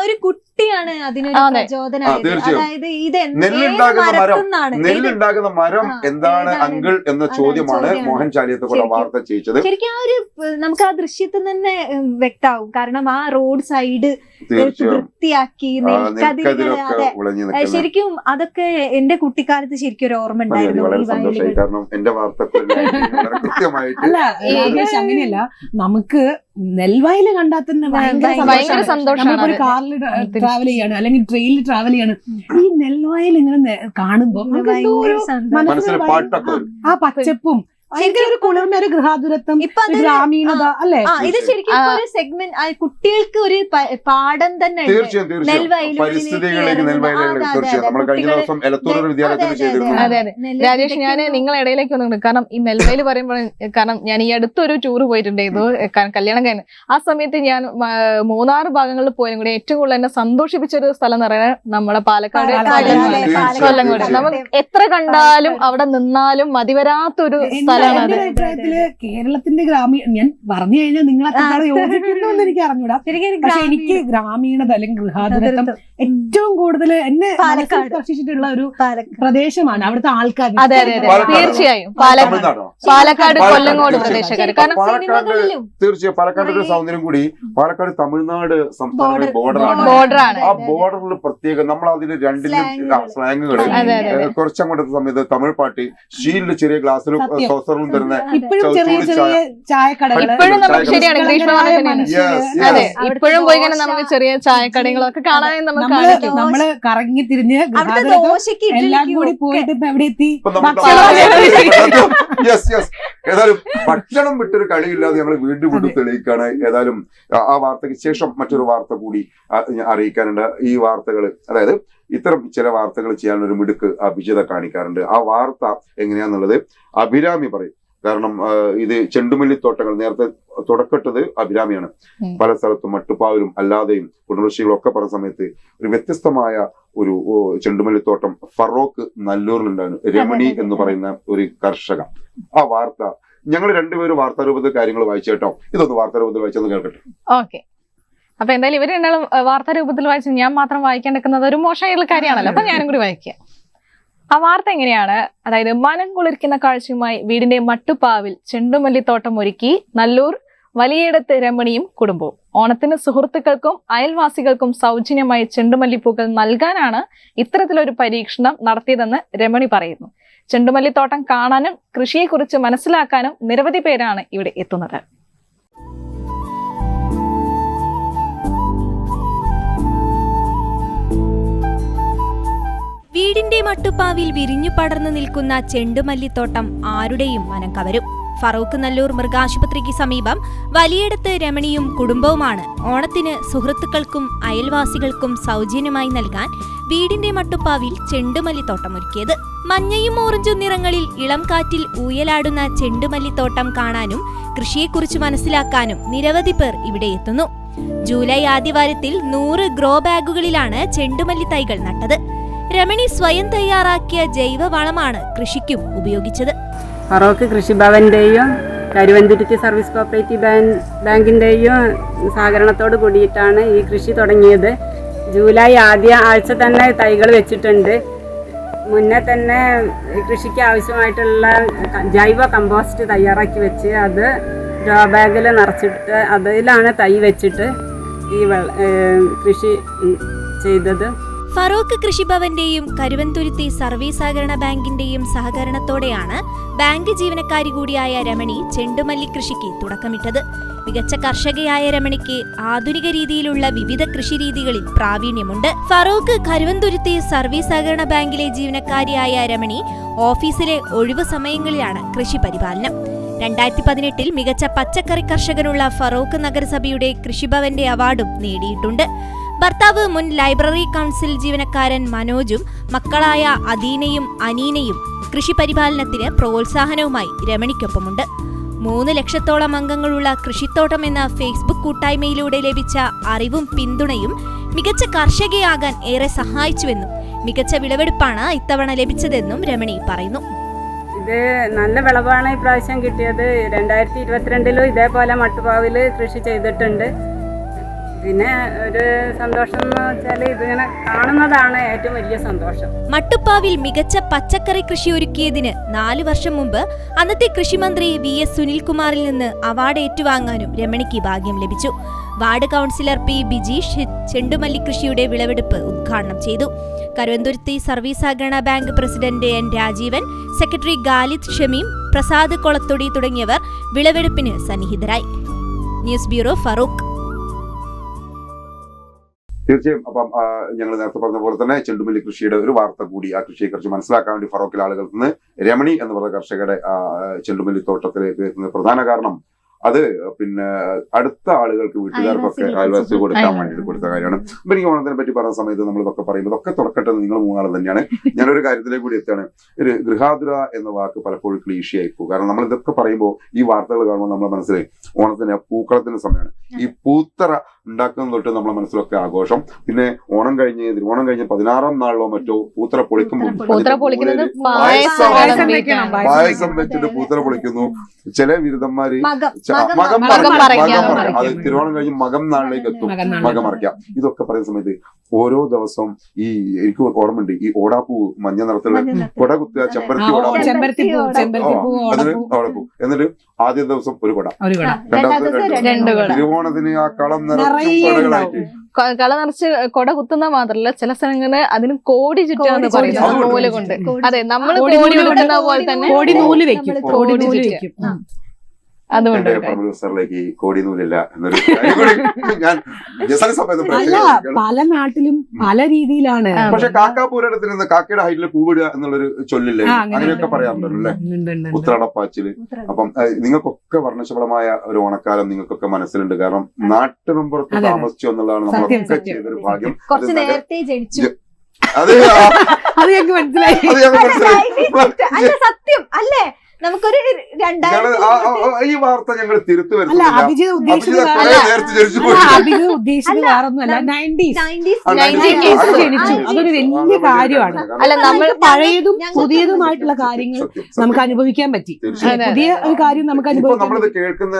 ഒരു കുട്ടിയാണ് അതിനൊരു പ്രചോദനമായത്. അതായത് ഇത് നെല്ലുണ്ടാകുന്ന മരം എന്താണ് അങ്കിൾ എന്ന ചോദ്യമാണ് മോഹൻ ചാലിയത്തെ കൊണ്ട് വാർത്ത ചെയ്യിച്ചത്. ശരിക്കും ആ ഒരു നമുക്ക് ആ ദൃശ്യത്തിൽ തന്നെ വ്യക്തമാവും. കാരണം ആ റോഡ് സൈഡ് വൃത്തിയാക്കി നെൽക്കതിരൊക്കെ ശരിക്കും അതൊക്കെ എന്റെ കുട്ടിക്കാലത്ത് ശരിക്കും ഒരു ഓർമ്മ ഉണ്ടായിരുന്നു. കാരണം എന്റെ വാർത്ത അല്ല അങ്ങനെയല്ല, നമുക്ക് നെൽവയല് കണ്ടാൽ തന്നെ ഭയങ്കര സന്തോഷമാണ്. ഒരു കാറിൽ ട്രാവൽ ചെയ്യാണ് അല്ലെങ്കിൽ ട്രെയിനിൽ ട്രാവൽ ചെയ്യാണ്, ഈ നെൽവയൽ ഇങ്ങനെ കാണുമ്പോ ആ പച്ചപ്പും ഭയങ്കര ഒരു കുളിർമ, ഒരു ഗൃഹാതുരത്വം, ഗ്രാമീണത അല്ലേ? ഇത് ശരിക്കും ഒരു സെഗ്മെന്റ് കുട്ടികൾക്ക് ഒരു പാഠം തന്നെ. അതെ രാജേഷ്, ഞാൻ നിങ്ങളെ ഇടയിലേക്ക് വന്നിട്ടുണ്ട്. കാരണം ഈ നെൽവയൽ പറയുമ്പോൾ, കാരണം ഞാൻ ഈ അടുത്തൊരു ടൂർ പോയിട്ടുണ്ടായിരുന്നു കല്യാണം കഴിഞ്ഞ്. ആ സമയത്ത് ഞാൻ 3-6 ഭാഗങ്ങളിൽ പോയാലും കൂടി ഏറ്റവും കൂടുതൽ എന്നെ സന്തോഷിപ്പിച്ച ഒരു സ്ഥലം എന്ന് പറയുന്നത് നമ്മുടെ പാലക്കാട് കൊല്ലങ്കോട്. നമ്മൾ എത്ര കണ്ടാലും അവിടെ നിന്നാലും മതിവരാത്തൊരു എന്റെ അഭിപ്രായത്തില് കേരളത്തിന്റെ ഞാൻ പറഞ്ഞു കഴിഞ്ഞാൽ നിങ്ങൾ അത്ര യോജിക്കുന്നുവെന്ന് എനിക്ക് അറിഞ്ഞൂടാ. പക്ഷെ എനിക്ക് ഗ്രാമീണത അല്ലെങ്കിൽ ഗൃഹാതുരത്വം ഏറ്റവും കൂടുതൽ എന്നെ സ്പർശിച്ചിട്ടുള്ള ഒരു പ്രദേശമാണ് അവിടുത്തെ ആൾക്കാർ. തീർച്ചയായും പാലക്കാട് കൊല്ലങ്കോട് പ്രദേശക്കാർ. കാരണം തീർച്ചയായും പാലക്കാട് ഒരു സൗന്ദര്യം കൂടി. പാലക്കാട് തമിഴ്നാട് സംസ്ഥാന ബോർഡറാണ്. ആ ബോർഡറിൽ പ്രത്യേകം നമ്മൾ അതിന് രണ്ടിലും സ്ലാങ്ങുകൾ കുറച്ചങ്ങോട്ടത്തെ സമയത്ത് തമിഴ് പാട്ട് സ്റ്റീലിന്റെ ചെറിയ ഗ്ലാസ്സിലും സോസറിലും തരുന്ന ഇപ്പോഴും ചെറിയ ചെറിയ ചായക്കടകൾ. ഇപ്പോഴും നമുക്ക് ശരിയാണ് അതെ, ഇപ്പോഴും പോയി കഴിഞ്ഞാൽ നമുക്ക് ചെറിയ ചായക്കടകളൊക്കെ കാണാൻ നമ്മള് കറങ്ങി തിരിഞ്ഞ് എല്ലാം കൂടി പോയിട്ട് ഇപ്പൊ എവിടെ എത്തി? ഏതായാലും ഭക്ഷണം വിട്ടൊരു കളിയില്ലാതെ ഞങ്ങൾ വീണ്ടും തെളിയിക്കാണ്. ഏതായാലും ആ വാർത്തയ്ക്ക് ശേഷം മറ്റൊരു വാർത്ത കൂടി അറിയിക്കാനുണ്ട്. ഈ വാർത്തകൾ, അതായത് ഇത്തരം ചില വാർത്തകൾ ചെയ്യാനൊരു മിടുക്ക് അഭിജിത കാണിക്കാറുണ്ട്. ആ വാർത്ത എങ്ങനെയാന്നുള്ളത് അഭിരാമി പറയും. കാരണം ഇത് ചെണ്ടുമല്ലിത്തോട്ടങ്ങൾ നേരത്തെ തുടക്കട്ടത് അഭിരാമിയാണ്. പല സ്ഥലത്തും മട്ടുപ്പാവിലും അല്ലാതെയും കുടുംബശ്രീകളും ഒക്കെ പറഞ്ഞ സമയത്ത് ഒരു വ്യത്യസ്തമായ ഒരു ചെണ്ടുമല്ലിത്തോട്ടം ഫറോക്ക് നല്ലൂരിലുണ്ടായിരുന്നു. രമണി എന്ന് പറയുന്ന ഒരു കർഷക. ആ വാർത്ത ഞങ്ങൾ രണ്ടുപേരും വാർത്താരൂപത്തിൽ കാര്യങ്ങൾ വായിച്ചു കേട്ടോ. ഇതൊന്ന് വാർത്താരൂപത്തിൽ വായിച്ചെന്ന് കേൾക്കട്ടെ. ഓക്കെ. അപ്പൊ എന്തായാലും ഇവർ രണ്ടാളും വാർത്താരൂപത്തിൽ വായിച്ചു, ഞാൻ മാത്രം വായിക്കേണ്ടിരിക്കുന്നത് ഒരു മോശമായുള്ള കാര്യമാണല്ലോ. അപ്പൊ ഞാനും കൂടി വായിക്കാം. ആ വാർത്ത എങ്ങനെയാണ്? അതായത് മനം കുളിർക്കുന്ന കാഴ്ചയുമായി വീടിന്റെ മട്ടുപ്പാവിൽ ചെണ്ടുമല്ലിത്തോട്ടം ഒരുക്കി നല്ലൂർ വലിയിടത്ത് രമണിയും കുടുംബവും. ഓണത്തിന് സുഹൃത്തുക്കൾക്കും അയൽവാസികൾക്കും സൗജന്യമായി ചെണ്ടുമല്ലിപ്പൂക്കൾ നൽകാനാണ് ഇത്തരത്തിലൊരു പരീക്ഷണം നടത്തിയതെന്ന് രമണി പറയുന്നു. ചെണ്ടുമല്ലിത്തോട്ടം കാണാനും കൃഷിയെക്കുറിച്ച് മനസ്സിലാക്കാനും നിരവധി പേരാണ് ഇവിടെ എത്തുന്നത്. വീടിന്റെ മട്ടുപ്പാവിൽ വിരിഞ്ഞു പടർന്നു നിൽക്കുന്ന ചെണ്ടുമല്ലിത്തോട്ടം ആരുടെയും മനം കവരും. ഫറൂഖ് നല്ലൂർ മൃഗാശുപത്രിക്ക് സമീപം വലിയടത്ത് രമണിയും കുടുംബവുമാണ് ഓണത്തിന് സുഹൃത്തുക്കൾക്കും അയൽവാസികൾക്കും സൗജന്യമായി നൽകാൻ വീടിന്റെ മട്ടുപ്പാവിൽ ചെണ്ടുമല്ലിത്തോട്ടം ഒരുക്കിയത്. മഞ്ഞയും ഓറഞ്ചും നിറങ്ങളിൽ ഇളം കാറ്റിൽ ഊയലാടുന്ന ചെണ്ടുമല്ലിത്തോട്ടം കാണാനും കൃഷിയെക്കുറിച്ച് മനസ്സിലാക്കാനും നിരവധി പേർ ഇവിടെ എത്തുന്നു. ജൂലൈ ആദ്യവാരത്തിൽ 100 ഗ്രോ ബാഗുകളിലാണ് ചെണ്ടുമല്ലി തൈകൾ നട്ടത്. രമണി സ്വയം തയ്യാറാക്കിയ ജൈവവളമാണ് കൃഷിക്കും ഉപയോഗിച്ചത്. ഫറോക്ക് കൃഷിഭവന്റെയും കരുവന്തുരുത്തി സർവീസ് കോപ്പറേറ്റീവ് ബാങ്കിന്റെയും സഹകരണത്തോട് കൂടിയിട്ടാണ് ഈ കൃഷി തുടങ്ങിയത്. ജൂലൈ ആദ്യ ആഴ്ച തന്നെ തൈകൾ വെച്ചിട്ടുണ്ട്. മുന്നേ തന്നെ കൃഷിക്ക് ആവശ്യമായിട്ടുള്ള ജൈവ കമ്പോസ്റ്റ് തയ്യാറാക്കി വെച്ച് അത് ഗ്രോ ബാഗിൽ നിറച്ചിട്ട് അതിലാണ് തൈ വെച്ചിട്ട് ഈ കൃഷി ചെയ്തത്. ഫറോക്ക് കൃഷിഭവന്റെയും കരുവന്തുരുത്തി സർവീസ് സഹകരണ ബാങ്കിന്റെയും സഹകരണത്തോടെയാണ് ബാങ്ക് ജീവനക്കാരി കൂടിയായ രമണി ചെണ്ടുമല്ലി കൃഷിക്ക് തുടക്കമിട്ടത്. മികച്ച കർഷകയായ രമണിക്ക് ആധുനിക രീതിയിലുള്ള വിവിധ കൃഷിരീതികളിൽ പ്രാവീണ്യമുണ്ട്. ഫറോക്ക് കരുവന്തുരുത്തി സർവീസ് സഹകരണ ബാങ്കിലെ ജീവനക്കാരിയായ രമണി ഓഫീസിലെ ഒഴിവു സമയങ്ങളിലാണ് കൃഷി പരിപാലനം. 2018 മികച്ച പച്ചക്കറി കർഷകനുള്ള ഫറോക്ക് നഗരസഭയുടെ കൃഷിഭവന്റെ അവാർഡും നേടിയിട്ടുണ്ട്. ഭർത്താവ് മുൻ ലൈബ്രറി കൗൺസിൽ ജീവനക്കാരൻ മനോജും മക്കളായ അദീനയും അനീനയും കൃഷി പരിപാലനത്തിന് പ്രോത്സാഹനവുമായി രമണിക്കൊപ്പമുണ്ട്. 3 ലക്ഷത്തോളം അംഗങ്ങളുള്ള കൃഷിത്തോട്ടം എന്ന ഫേസ്ബുക്ക് കൂട്ടായ്മയിലൂടെ ലഭിച്ച അറിവും പിന്തുണയും മികച്ച കർഷകയാകാൻ ഏറെ സഹായിച്ചുവെന്നും മികച്ച വിളവെടുപ്പാണ് ഇത്തവണ ലഭിച്ചതെന്നും രമണി പറയുന്നു. ഇത് നല്ല വിളവാണ് ഇപ്രാവശ്യം കിട്ടിയത്. 2022 ഇതേപോലെ മട്ടുപാവിൽ കൃഷി ചെയ്തിട്ടുണ്ട്. പിന്നെ ഒരു സന്തോഷം എന്ന് വെച്ചാൽ ഇതിങ്ങനെ കാണുന്നതാണ് ഏറ്റവും വലിയ സന്തോഷം. മട്ടുപ്പാവിൽ മികച്ച പച്ചക്കറി കൃഷി ഒരുക്കിയതിന് 4 വർഷം മുമ്പ് അന്നത്തെ കൃഷിമന്ത്രി VS സുനിൽകുമാറിൽ നിന്ന് അവാർഡ് ഏറ്റുവാങ്ങാനും രമണിക്ക് ഭാഗ്യം ലഭിച്ചു. വാർഡ് കൗൺസിലർ P ബിജീഷ് ചെണ്ടുമല്ലി കൃഷിയുടെ വിളവെടുപ്പ് ഉദ്ഘാടനം ചെയ്തു. കരുവന്തുരുത്തി സർവീസ് സഹകരണ bank president N Rajeevan, secretary Khalid Shameem, Prasad Kolathody തുടങ്ങിയവർ വിളവെടുപ്പിന് സന്നിഹിതരായി. News bureau, Farook. തീർച്ചയായും. അപ്പം ഞങ്ങൾ നേരത്തെ പറഞ്ഞ പോലെ തന്നെ ചെണ്ടുമല്ലി കൃഷിയുടെ ഒരു വാർത്ത കൂടി, ആ കൃഷിയെക്കുറിച്ച് മനസ്സിലാക്കാൻ വേണ്ടി ഫറോക്കിലെ ആളുകൾക്ക് നിന്ന് രമണി എന്ന് പറയുന്ന കർഷകരുടെ ചെണ്ടുമല്ലി തോട്ടത്തിലേക്ക് എത്തുന്ന പ്രധാന കാരണം അത് പിന്നെ അടുത്ത ആളുകൾക്ക് വീട്ടുകാർക്കൊക്കെ അയൽവാസി കൊടുക്കാൻ വേണ്ടിയിട്ട് കൊടുത്ത കാര്യമാണ്. അപ്പൊ എനിക്ക് ഓണത്തിനെ പറ്റി പറയുന്ന സമയത്ത് നമ്മൾ ഇതൊക്കെ പറയുമ്പോൾ ഇതൊക്കെ തുടക്കട്ടെ നിങ്ങൾ മൂന്നാളും തന്നെയാണ്. ഞാനൊരു കാര്യത്തിലേക്ക് കൂടി എത്താണ്. ഒരു ഗൃഹാതുര എന്ന വാക്ക് പലപ്പോഴും ക്ലീശയായി പോകും. കാരണം നമ്മൾ ഇതൊക്കെ പറയുമ്പോൾ ഈ വാർത്തകൾ കാണുമ്പോൾ നമ്മളെ മനസ്സിലായി ഓണത്തിന് പൂക്കളത്തിന്റെ സമയമാണ്. ഈ പൂത്തറ ഉണ്ടാക്കുന്ന തൊട്ട് നമ്മളെ മനസ്സിലൊക്കെ ആഘോഷം. പിന്നെ ഓണം കഴിഞ്ഞ് 16-ാം നാളിലോ മറ്റോ പൂത്തറ പൊളിക്കുമ്പോൾ പായസം വെച്ചിട്ട് പൂത്തറ പൊളിക്കുന്നു. ചില ബിരുദന്മാര് മകം മറിക്കാം. അത് തിരുവോണം കഴിഞ്ഞ് മകം നാളിലേക്ക് എത്തും, മകം മറിക്കാം. ഇതൊക്കെ പറയുന്ന സമയത്ത് ഓരോ ദിവസവും എനിക്ക് ഓർമ്മയുണ്ട്, ഈ ഓടാപ്പൂ മഞ്ഞ നിറത്തിലുള്ള കൊട കുത്തുക, ചെമ്പരത്തി ഓടാപ്പൂ, അതിന് ഓടപ്പൂ. എന്നിട്ട് ആദ്യ ദിവസം ഒരു കൊട, രണ്ടാമത്തെ തിരുവോണത്തിന് ആ കളം നിറച്ചും കൊടകളായിട്ട് കള നിറച്ച് കൊട കുത്തുന്ന മാത്രല്ല, ചില സ്ഥലങ്ങളിൽ അതിന് കോടി ചുറ്റാന്ന് പറയുന്നത് നൂല് കൊണ്ട്. അതെ, നമ്മൾ കോടി വെക്കുന്ന പോലെ തന്നെ കോടി നൂല് വെക്കും. അതുകൊണ്ട് പ്രൊഫസറിലേക്ക് കോടി നൂലില്ല എന്നൊരു ഞാൻ പല നാട്ടിലും പല രീതിയിലാണ്. പക്ഷെ കാക്കാപൂരത്തിൽ നിന്ന് കാക്കയുടെ ഹൈറ്റിൽ പൂവിടുക എന്നുള്ളൊരു ചൊല്ലില്ലേ, അങ്ങനെയൊക്കെ പറയാറുണ്ടല്ലോ അല്ലേ, ഉത്രാടപ്പാച്ചില്. അപ്പം നിങ്ങൾക്കൊക്കെ വർണ്ണശബളമായ ഒരു ഓണക്കാലം നിങ്ങൾക്കൊക്കെ മനസ്സിലുണ്ട്. കാരണം നാട്ടിനുമ്പുറത്ത് താമസിച്ചു എന്നുള്ളതാണ് നമ്മളൊക്കെ ചെയ്തൊരു ഭാഗ്യം. അത് ഞങ്ങൾക്ക് മനസ്സിലായി. സത്യം അല്ലേ, നമുക്കൊരു ഈ വാർത്ത ഞങ്ങൾ തിരുത്തു അല്ല, അഭിജിത് ഉദ്ദേശിച്ചത് വേറൊന്നുമല്ല. 90s ജനിച്ചു, അതൊരു വലിയ കാര്യമാണ്. അല്ല, നമ്മൾ പഴയതും പുതിയതുമായിട്ടുള്ള കാര്യങ്ങൾ നമുക്ക് അനുഭവിക്കാൻ പറ്റി. പുതിയ ഒരു കാര്യം നമുക്ക് അനുഭവിക്കാൻ. നമ്മളിത് കേൾക്കുന്ന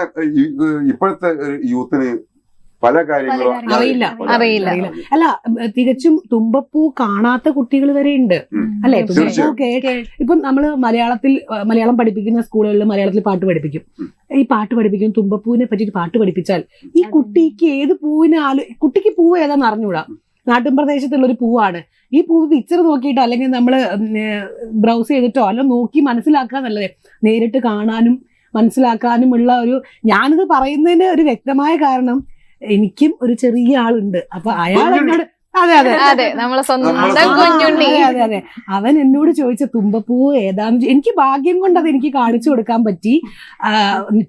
ഇപ്പോഴത്തെ യൂത്തിന് പല കാര്യങ്ങളും അറിയില്ല. അല്ല, തികച്ചും തുമ്പപ്പൂ കാണാത്ത കുട്ടികൾ വരെ ഉണ്ട് അല്ലെ. തുമ്പപ്പൂ ഇപ്പൊ നമ്മള് മലയാളം പഠിപ്പിക്കുന്ന സ്കൂളുകളിൽ മലയാളത്തിൽ പാട്ട് പഠിപ്പിക്കും. ഈ പാട്ട് പഠിപ്പിക്കും, തുമ്പപ്പൂവിനെ പറ്റിയിട്ട് പാട്ട് പഠിപ്പിച്ചാൽ ഈ കുട്ടിക്ക് ഏത് പൂവിനെ കുട്ടിക്ക് പൂവ് ഏതാന്ന് അറിഞ്ഞൂടാ. നാട്ടിൻ പ്രദേശത്തുള്ള ഒരു പൂവാണ്. ഈ പൂവ് പിക്ചർ നോക്കിയിട്ടോ അല്ലെങ്കിൽ നമ്മൾ ബ്രൗസ് ചെയ്തിട്ടോ അല്ല നോക്കി മനസ്സിലാക്കാൻ നല്ലത്. നേരിട്ട് കാണാനും മനസ്സിലാക്കാനുമുള്ള ഞാനിത് പറയുന്നതിന് ഒരു വ്യക്തമായ കാരണം എനിക്കും ഒരു ചെറിയ ആളുണ്ട്. അപ്പൊ അയാൾ എന്നോട് അതെ നമ്മളെ സ്വന്തം കുഞ്ഞുണ്ണി. അതെ അവൻ എന്നോട് ചോദിച്ച തുമ്പപ്പൂ ഏതാന്ന് എനിക്ക് ഭാഗ്യം കൊണ്ട് അത് എനിക്ക് കാണിച്ചു കൊടുക്കാൻ പറ്റി.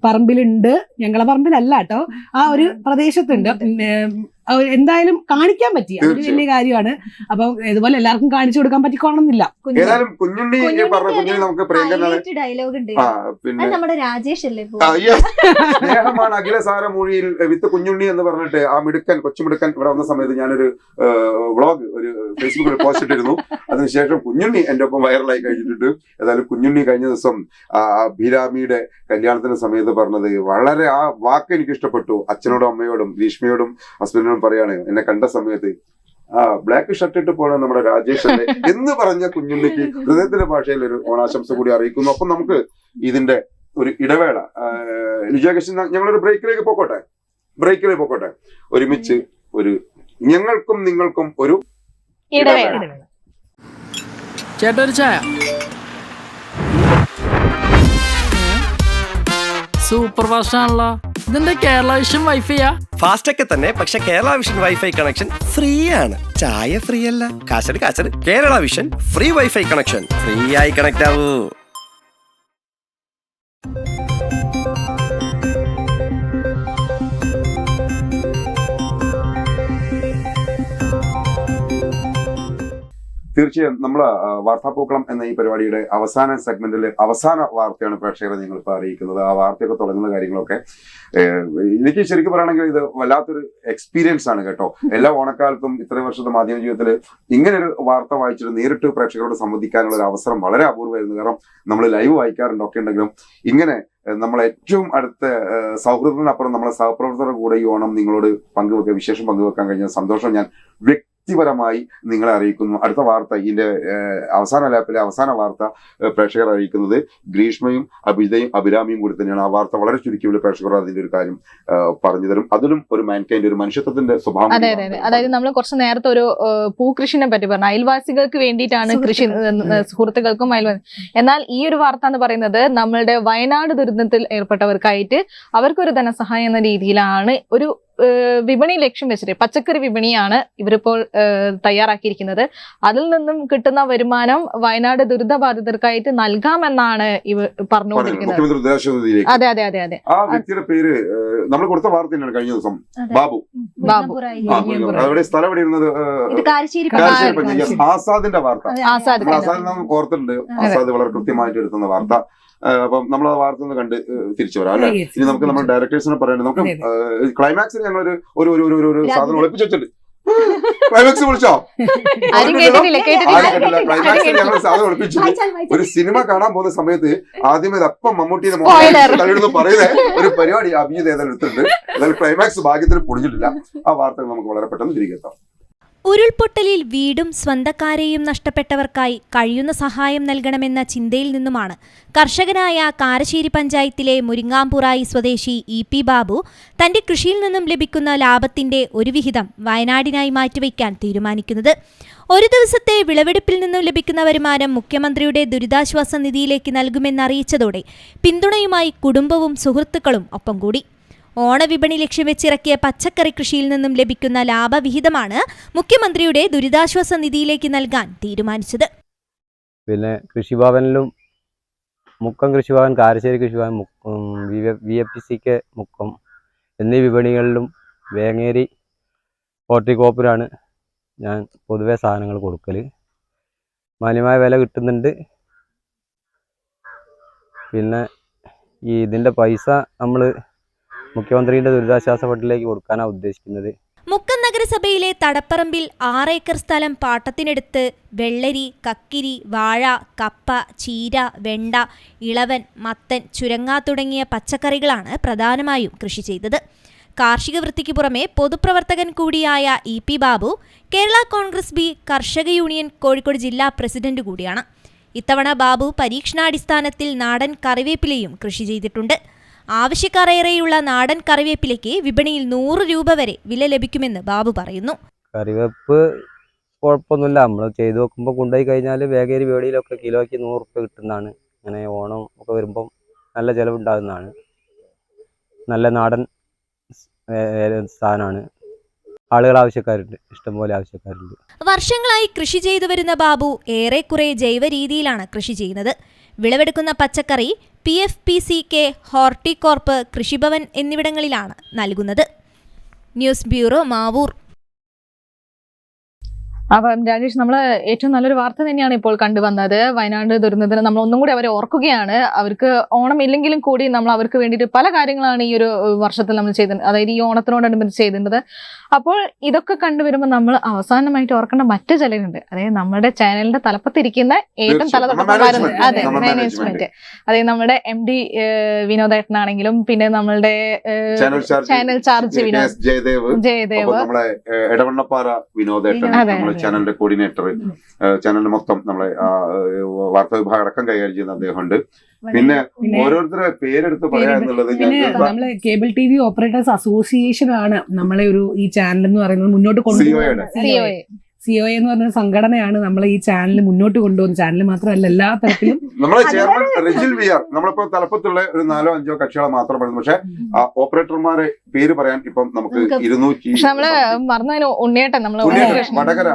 പറമ്പിലുണ്ട്, ഞങ്ങളെ പറമ്പിലല്ല കേട്ടോ, ആ ഒരു പ്രദേശത്തുണ്ട്. എന്തായാലും കാണിക്കാൻ പറ്റി, അതൊരു വലിയ കാര്യമാണ്. അപ്പൊ ഇതുപോലെ എല്ലാവർക്കും കാണിച്ചു കൊടുക്കാൻ പറ്റിക്കോണമെന്നില്ല. ഡയലോഗ് ഉണ്ട്, നമ്മുടെ രാജേഷ് അല്ലേ സ്നേഹമാണ് അഖിലസാര മൊഴിയിൽ വിത്ത് കുഞ്ഞുണ്ണി എന്ന് പറഞ്ഞിട്ട് ആ മിടുക്കൻ കൊച്ചുമിടുക്കൻ ഇവിടെ വന്ന സമയത്ത് ഞാനൊരു വ്ളോഗ് ഒരു ഫേസ്ബുക്കിൽ പോസ്റ്റ് ഇട്ടിരുന്നു. അതിനുശേഷം കുഞ്ഞുണ്ണി എന്റെ ഒപ്പം വൈറലായി കഴിഞ്ഞിട്ടുണ്ട്. ഏതായാലും കുഞ്ഞുണ്ണി കഴിഞ്ഞ ദിവസം അഭിരാമിയുടെ കല്യാണത്തിന് സമയത്ത് പറഞ്ഞത് വളരെ, ആ വാക്ക് എനിക്ക് ഇഷ്ടപ്പെട്ടു. അച്ഛനോടും അമ്മയോടും ഗ്രീഷ്മയോടും ഹസ്ബൻഡിനോടും പറയാണ്, എന്നെ കണ്ട സമയത്ത് ബ്ലാക്ക് ഷർട്ട് ഇട്ട് പോണ നമ്മുടെ രാജേഷ് അല്ലേ എന്ന് പറഞ്ഞ കുഞ്ഞുണ്ണിക്ക് ഹൃദയത്തിന്റെ ഭാഷയിൽ ഒരു ഓണാശംസ കൂടി അറിയിക്കുന്നു. അപ്പം നമുക്ക് ഇതിന്റെ ഒരു ഇടവേള ലിജാകൃഷ്ണൻ, ഞങ്ങളൊരു ബ്രേക്കിലേക്ക് പോക്കോട്ടെ. ഒരുമിച്ച് ഒരു ഞങ്ങൾക്കും നിങ്ങൾക്കും ഒരു ഇടവേള. ചേട്ടാ ഒരു ചായ. സൂപ്പർ ഫാസ്റ്റ് ആണല്ലോ. ഇതെന്താ കേരള വിഷൻ വൈഫൈയാ? ഫാസ്റ്റ് ഒക്കെ തന്നെ, പക്ഷെ Kerala vision wifi connection free ആണ്. ചായ ഫ്രീ അല്ല, കാശട്. Kerala vision free wifi connection. Free ആയി കണക്ട് ആവൂ. തീർച്ചയായും നമ്മള് വാർത്താപൂക്കളം എന്ന ഈ പരിപാടിയുടെ അവസാന സെഗ്മെന്റിൽ അവസാന വാർത്തയാണ് പ്രേക്ഷകരെ നിങ്ങളിപ്പോൾ അറിയിക്കുന്നത്. ആ വാർത്തയൊക്കെ തുടങ്ങുന്ന കാര്യങ്ങളൊക്കെ എനിക്ക് ശരിക്കും പറയുകയാണെങ്കിൽ ഇത് വല്ലാത്തൊരു എക്സ്പീരിയൻസ് ആണ് കേട്ടോ. എല്ലാ ഓണക്കാലത്തും ഇത്രയും വർഷത്തെ മാധ്യമ ജീവിതത്തിൽ ഇങ്ങനെ ഒരു വാർത്ത വായിച്ചിട്ട് നേരിട്ട് പ്രേക്ഷകരോട് സംവദിക്കാനുള്ള ഒരു അവസരം വളരെ അപൂർവമായിരുന്നു. കാരണം നമ്മൾ ലൈവ് വായിക്കാറുണ്ട് ഒക്കെ ഉണ്ടെങ്കിലും ഇങ്ങനെ നമ്മളെ ഏറ്റവും അടുത്ത സൗഹൃദത്തിനപ്പുറം നമ്മളെ സഹപ്രവർത്തകരുടെ കൂടെ ഈ ഓണം നിങ്ങളോട് വിശേഷം പങ്കുവെക്കാൻ കഴിഞ്ഞ സന്തോഷം ഞാൻ വ്യക്തിപരമായി നിങ്ങളെ അറിയിക്കുന്നു. അടുത്ത വാർത്ത, ഇതിന്റെ അവസാന ലാപ്പിലെ അവസാന വാർത്ത പ്രേക്ഷകർ അറിയിക്കുന്നത് ഗ്രീഷ്മയും അഭിരാമിയും കൂടി തന്നെയാണ്. ആ വാർത്ത വളരെ ചുരുക്കി പ്രേക്ഷകർ അതിന്റെ ഒരു കാര്യം പറഞ്ഞു തരും. അതിലും ഒരു മാൻകൈൻഡ്, ഒരു മനുഷ്യത്വത്തിന്റെ സ്വഭാവം. അതെ. അതായത് നമ്മൾ കുറച്ച് നേരത്തെ ഒരു പൂക്കൃഷിനെ പറ്റി പറഞ്ഞു. അയൽവാസികൾക്ക് വേണ്ടിയിട്ടാണ് കൃഷി, സുഹൃത്തുക്കൾക്കും അയൽവാസി. എന്നാൽ ഈ ഒരു വാർത്ത എന്ന് പറയുന്നത് നമ്മളുടെ വയനാട് ദുരന്തത്തിൽ ഏർപ്പെട്ടവർക്കായിട്ട് അവർക്കൊരു ധനസഹായം എന്ന രീതിയിലാണ് ഒരു വിപണി ലക്ഷ്യം വെച്ചിട്ട് പച്ചക്കറി വിപണിയാണ് ഇവരിപ്പോൾ തയ്യാറാക്കിയിരിക്കുന്നത്. അതിൽ നിന്നും കിട്ടുന്ന വരുമാനം വയനാട് ദുരിതബാധിതർക്കായിട്ട് നൽകാമെന്നാണ് ഇവർ പറഞ്ഞുകൊണ്ടിരിക്കുന്നത്. അതെ. ആ വ്യക്തിയുടെ പേര് നമ്മൾ കൊടുത്ത വാർത്തയാണ് കഴിഞ്ഞ ദിവസം, ബാബു. അവിടെ സ്ഥലം എവിടെ ഇരുന്നത്? ആസാദിന്റെ വാർത്ത. ആസാദ് ഓർത്തിട്ടുണ്ട്. ആസാദ് വളരെ കൃത്യമായിട്ട് എടുക്കുന്ന വാർത്ത. അപ്പം നമ്മൾ ആ വാർത്ത ഒന്ന് കണ്ട് തിരിച്ചു വരാം അല്ലെ. ഇനി നമുക്ക് നമ്മുടെ ഡയറക്ടേഴ്സിനെ പറയണ്ടേ, നമുക്ക് ക്ലൈമാക്സിൽ ഞങ്ങളൊരു ഒരു സാധനം ഒളിപ്പിച്ചു വെച്ചിട്ടുണ്ട്. ക്ലൈമാക്സ് വിളിച്ചോ? ക്ലൈമാക്സിൽ ഞങ്ങൾ സാധനം ഒളിപ്പിച്ചു. ഒരു സിനിമ കാണാൻ പോകുന്ന സമയത്ത് ആദ്യമേ അപ്പം മമ്മൂട്ടിയുടെ തലയിടുന്ന് പറയുന്ന ഒരു പരിപാടി അഭിജിത് ഏതായാലും എടുത്തിട്ടുണ്ട്. അതായത് ക്ലൈമാക്സ് ഭാഗ്യത്തിൽ പൊടിഞ്ഞിട്ടില്ല. ആ വാർത്തകൾ നമുക്ക് വളരെ പെട്ടെന്ന് തിരികെ എത്താം. ഉരുൾപൊട്ടലിൽ വീടും സ്വന്തക്കാരെയും നഷ്ടപ്പെട്ടവർക്കായി കഴിയുന്ന സഹായം നൽകണമെന്ന ചിന്തയിൽ നിന്നുമാണ് കർഷകനായ കാരശ്ശേരി പഞ്ചായത്തിലെ മുരിങ്ങാംപുറായി സ്വദേശി EP ബാബു തന്റെ കൃഷിയിൽ നിന്നും ലഭിക്കുന്ന ലാഭത്തിന്റെ ഒരു വിഹിതം വയനാടിനായി മാറ്റിവെക്കാൻ തീരുമാനിക്കുന്നത്. ഒരു ദിവസത്തെ വിളവെടുപ്പിൽ നിന്നും ലഭിക്കുന്ന വരുമാനം മുഖ്യമന്ത്രിയുടെ ദുരിതാശ്വാസ നിധിയിലേക്ക് നൽകുമെന്നറിയിച്ചതോടെ പിന്തുണയുമായി കുടുംബവും സുഹൃത്തുക്കളും ഒപ്പം കൂടി. ഓണവിപണി ലക്ഷ്യം വെച്ചിറക്കിയ പച്ചക്കറി കൃഷിയിൽ നിന്നും ലഭിക്കുന്ന ലാഭവിഹിതമാണ് മുഖ്യമന്ത്രിയുടെ ദുരിതാശ്വാസ നിധിയിലേക്ക് നൽകാൻ തീരുമാനിച്ചത്. പിന്നെ കൃഷിഭവനിലും മുക്കം കൃഷിഭവൻ, കാരശ്ശേരി കൃഷിഭവൻ, VFPCK മുക്കം എന്നീ വിപണികളിലും വേങ്ങേരി ഹോർട്ടികോപ്പിലാണ് ഞാൻ പൊതുവെ സാധനങ്ങൾ കൊടുക്കൽ. മാന്യമായ വില കിട്ടുന്നുണ്ട്. പിന്നെ ഇതിൻ്റെ പൈസ നമ്മൾ മുഖ്യമന്ത്രിയുടെ ദുരിതാശ്വാസ ഫണ്ടിലേക്ക് കൊടുക്കാനാണ് ഉദ്ദേശിക്കുന്നത്. മുക്കം നഗരസഭയിലെ തടപ്പറമ്പിൽ 6 ഏക്കർ സ്ഥലം പാട്ടത്തിനെടുത്ത് വെള്ളരി, കക്കിരി, വാഴ, കപ്പ, ചീര, വെണ്ട, ഇളവൻ, മത്തൻ, ചുരങ്ങ തുടങ്ങിയ പച്ചക്കറികളാണ് പ്രധാനമായും കൃഷി ചെയ്തത്. കാർഷിക വൃത്തിക്ക് പുറമെ പൊതുപ്രവർത്തകൻ കൂടിയായ EP ബാബു കേരള കോൺഗ്രസ് ബി കർഷക യൂണിയൻ കോഴിക്കോട് ജില്ലാ പ്രസിഡന്റ് കൂടിയാണ്. ഇത്തവണ ബാബു പരീക്ഷണാടിസ്ഥാനത്തിൽ നാടൻ കറിവേപ്പിലയും കൃഷി ചെയ്തിട്ടുണ്ട്. ആവശ്യക്കാരേറെയുള്ള നാടൻ കറിവേപ്പിലയ്ക്ക് വിപണിയിൽ 100 രൂപ വരെ വില ലഭിക്കുമെന്ന് ബാബു പറയുന്നു. കറിവേപ്പ് കുഴപ്പമൊന്നുമില്ല. നമ്മൾ ചെയ്ത് നോക്കുമ്പോൾ കൊണ്ടുപോയി കഴിഞ്ഞാൽ വേഗേരി വേടിയിലൊക്കെ കിലോയ്ക്ക് 100 റുപ്യ കിട്ടുന്നതാണ്. അങ്ങനെ ഓണം ഒക്കെ വരുമ്പം നല്ല ചിലവുണ്ടാകുന്നതാണ്. നല്ല നാടൻ സാധനമാണ്. ആളുകൾ ആവശ്യക്കാരുണ്ട്, ഇഷ്ടംപോലെ ആവശ്യക്കാരുണ്ട്. വർഷങ്ങളായി കൃഷി ചെയ്തു വരുന്ന ബാബു ഏറെക്കുറെ ജൈവ രീതിയിലാണ് കൃഷി ചെയ്യുന്നത്. വിളവെടുക്കുന്ന പച്ചക്കറി PFPCK, ഹോർട്ടികോർപ്പ്, കൃഷിഭവൻ എന്നിവിടങ്ങളിലാണ് നൽകുന്നത്. News bureau, Mavoor. അപ്പം രാജേഷ്, നമ്മൾ ഏറ്റവും നല്ലൊരു വാർത്ത തന്നെയാണ് ഇപ്പോൾ കണ്ടുവന്നത്. വയനാട് ദുരന്തത്തിന് നമ്മൾ ഒന്നും കൂടി അവരെ ഓർക്കുകയാണ്. അവർക്ക് ഓണം ഇല്ലെങ്കിലും കൂടി നമ്മൾ അവർക്ക് വേണ്ടിയിട്ട് പല കാര്യങ്ങളാണ് ഈ ഒരു വർഷത്തിൽ നമ്മൾ ചെയ്തത്, അതായത് ഈ ഓണത്തിനോടനുബന്ധിച്ച് ചെയ്തിരുന്നത്. അപ്പോൾ ഇതൊക്കെ കണ്ടുവരുമ്പോൾ നമ്മൾ അവസാനമായിട്ട് ഓർക്കേണ്ട മറ്റു ചിലരുണ്ട്. അതായത് നമ്മുടെ ചാനലിന്റെ തലപ്പത്തിരിക്കുന്ന ഏറ്റവും തലതൊട്ടമായിരുന്നു അതെ മാനേജ്മെന്റ്. അതായത് നമ്മുടെ MD വിനോദേട്ടനാണെങ്കിലും പിന്നെ നമ്മളുടെ ചാനൽ ചാർജ് ജയദേവ്, എടവണ്ണപ്പാറ വിനോദേട്ടൻ, ചാനലിന്റെ കോർഡിനേറ്റർ, ചാനലിന്റെ മൊത്തം നമ്മളെ വാർത്താ വിഭാഗം അടക്കം കൈകാര്യം ചെയ്യുന്ന അദ്ദേഹമുണ്ട്. പിന്നെ ഓരോരുത്തരെ പേരെടുത്ത് പറയാ എന്നുള്ളത് നമ്മളെ കേബിൾ TV ഓപ്പറേറ്റേഴ്സ് അസോസിയേഷൻ ആണ് നമ്മളെ ഈ ചാനൽ എന്ന് പറയുന്നത് മുന്നോട്ട് കൊണ്ടുപോകുന്നത്. COA എന്ന് പറഞ്ഞ സംഘടനയാണ് നമ്മളെ ഈ ചാനൽ മുന്നോട്ട് കൊണ്ടുപോകുന്നത്. ചാനൽ മാത്രമല്ല, എല്ലാ തരത്തിലും. നമ്മളെ ചെയർമാൻ റെജിൽ VR, നമ്മളിപ്പോ തലപ്പത്തുള്ള ഒരു 4-5 കക്ഷികളെ മാത്രം പറയുന്നത്. പക്ഷെ ഓപ്പറേറ്റർമാരെ പേര് പറയാൻ ഇപ്പം നമുക്ക് 200 നമ്മള് മറന്നതിന് ഉണ്ണിയേട്ടൻ, വടകര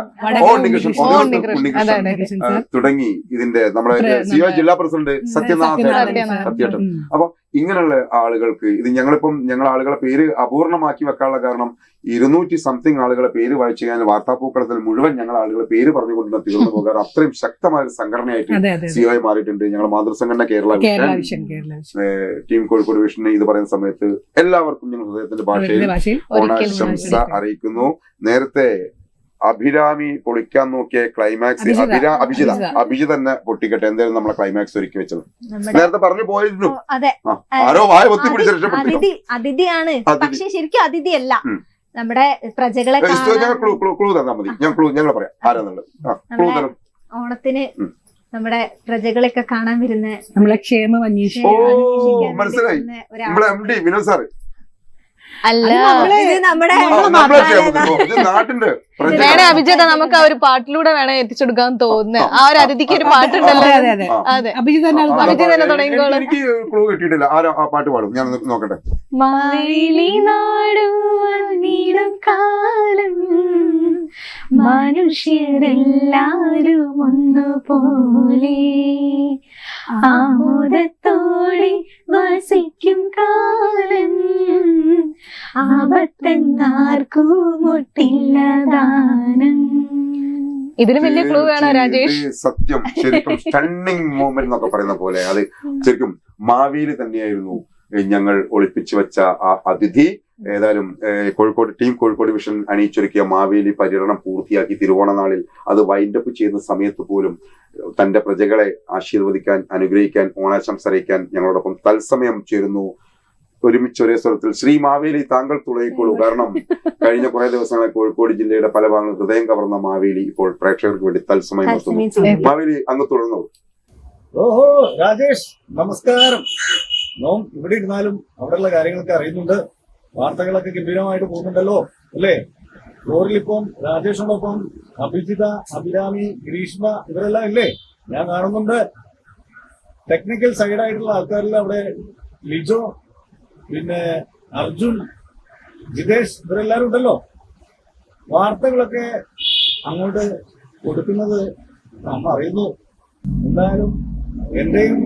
തുടങ്ങി ഇതിന്റെ നമ്മുടെ CO ജില്ലാ പ്രസിഡന്റ് സത്യനാഥേട്ടൻ. അപ്പൊ ഇങ്ങനെയുള്ള ആളുകൾക്ക് ഇത് ഞങ്ങൾ ആളുകളെ പേര് അപൂർണമാക്കി വെക്കാനുള്ള കാരണം 200 സംതിങ് ആളുകളെ പേര് വായിച്ചു കഴിഞ്ഞാൽ വാർത്താപൂക്കളത്തിൽ മുഴുവൻ ഞങ്ങൾ ആളുകളെ പേര് പറഞ്ഞുകൊണ്ട് തീർന്നു പോകാറ്. അത്രയും ശക്തമായ ഒരു സംഘടനയായിട്ട് COA മാറിയിട്ടുണ്ട്. ഞങ്ങൾ മാതൃസംഘടന കേരള വിഷൻ, ടീം കോഴിക്കോട് വിഷനെ ഇത് പറയുന്ന സമയത്ത് എല്ലാവർക്കും ഞങ്ങൾ ഹൃദയത്തിന്റെ ഭാഷയിൽ ഓണാശംസ അറിയിക്കുന്നു. നേരത്തെ അഭിരാമി പൊളിക്കാൻ നോക്കിയ ക്ലൈമാക്സ് അഭിജിത് തന്നെ പൊട്ടിക്കട്ടെ. എന്തായാലും നമ്മളെ ക്ലൈമാക്സ് ഒരുക്കി വെച്ചത് നേരത്തെ പറഞ്ഞു പോയിരുന്നു. ആരോ വായ ഒത്തി പിടിച്ച് രക്ഷപ്പെട്ടു. അതിഥിയാണ്, പക്ഷെ ശരിക്കും അതിഥിയല്ല. നമ്മുടെ പ്രജകളെ ക്ലൂ തന്നാ മതി, ഞങ്ങൾ പറയാം ആരാന്നുള്ളത്. ഓണത്തിന് നമ്മുടെ പ്രജകളെയൊക്കെ കാണാൻ വരുന്ന നമ്മളെ ക്ഷേമം മനസ്സിലായി, നമ്മളെ MD വിനോദ് സാറ് അല്ല, നമ്മുടെ നാട്ടിന്റെ വേണേ അഭിജിത നമുക്ക് ആ ഒരു പാട്ടിലൂടെ വേണേ എത്തിച്ചെടുക്കാൻ തോന്നുന്നു. ആ ഒരു അതിഥിക്ക് ഒരു പാട്ടുണ്ടല്ലോ. അതെ, അഭിജിത് തന്നെ തുടങ്ങിക്കോളും. എനിക്ക് ക്ലൂ കിട്ടിയിട്ടില്ല. ആരോ ആ പാട്ട് പാടും, ഞാൻ നോക്കട്ടെ. മാവേലി നാടും കാലം മനുഷ്യരെല്ലാരും ഒന്നുപോലെ ആമോദത്തോടെ വസിക്കും കാലം ആപത്തെന്നാർക്കും മുട്ടില്ല ദാനം. ഇതിന് വലിയ ക്ലൂ വേണോ രാജേഷ്? സത്യം, ശരിക്കും സ്റ്റണ്ണിങ് മൂമെന്റ് എന്നൊക്കെ പറയുന്ന പോലെ അത് ശരിക്കും മാവേലി തന്നെയായിരുന്നു ഞങ്ങൾ ഒളിപ്പിച്ചു വെച്ച ആ അതിഥി. ഏതായാലും ടീം കോഴിക്കോട് വിഷൻ അണിയിച്ചൊരുക്കിയ മാവേലി പര്യടനം പൂർത്തിയാക്കി തിരുവോണ നാളിൽ അത് വൈൻഡപ്പ് ചെയ്യുന്ന സമയത്ത് പോലും തന്റെ പ്രജകളെ ആശീർവദിക്കാൻ, അനുഗ്രഹിക്കാൻ, ഓണാശംസ അറിയിക്കാൻ ഞങ്ങളോടൊപ്പം തത്സമയം ചേരുന്നു. ഒരുമിച്ച് ഒരേ സ്വരത്തിൽ ശ്രീ മാവേലി താങ്കൾ തുളയിക്കോളൂ. കാരണം കഴിഞ്ഞ കുറെ ദിവസങ്ങളെ കോഴിക്കോട് ജില്ലയുടെ പല ഭാഗങ്ങളും ഹൃദയം കവർന്ന മാവേലി ഇപ്പോൾ പ്രേക്ഷകർക്ക് വേണ്ടി തത്സമയം നിർത്തുന്നു. മാവേലി അങ്ങ് തുടർന്നു. ഓഹോ രാജേഷ്, നമസ്കാരം. നോം ഇവിടെ ഇരുന്നാലും അവിടെയുള്ള കാര്യങ്ങളൊക്കെ അറിയുന്നുണ്ട്. വാർത്തകളൊക്കെ ഗംഭീരമായിട്ട് പോകുന്നുണ്ടല്ലോ അല്ലേ? ഫ്ലോറിലിപ്പം രാജേഷിനോടൊപ്പം അഭിജിത, അഭിരാമി, ഗ്രീഷ്മ ഇവരെല്ലാം ഇല്ലേ? ഞാൻ കാണുന്നുണ്ട്. ടെക്നിക്കൽ സൈഡായിട്ടുള്ള ആൾക്കാരിൽ അവിടെ ലിജോ, പിന്നെ അർജുൻ, ജിതേഷ് ഇവരെല്ലാരും ഉണ്ടല്ലോ. വാർത്തകളൊക്കെ അങ്ങോട്ട് കൊടുക്കുന്നത് നാം അറിയുന്നു. എന്തായാലും എന്റെയും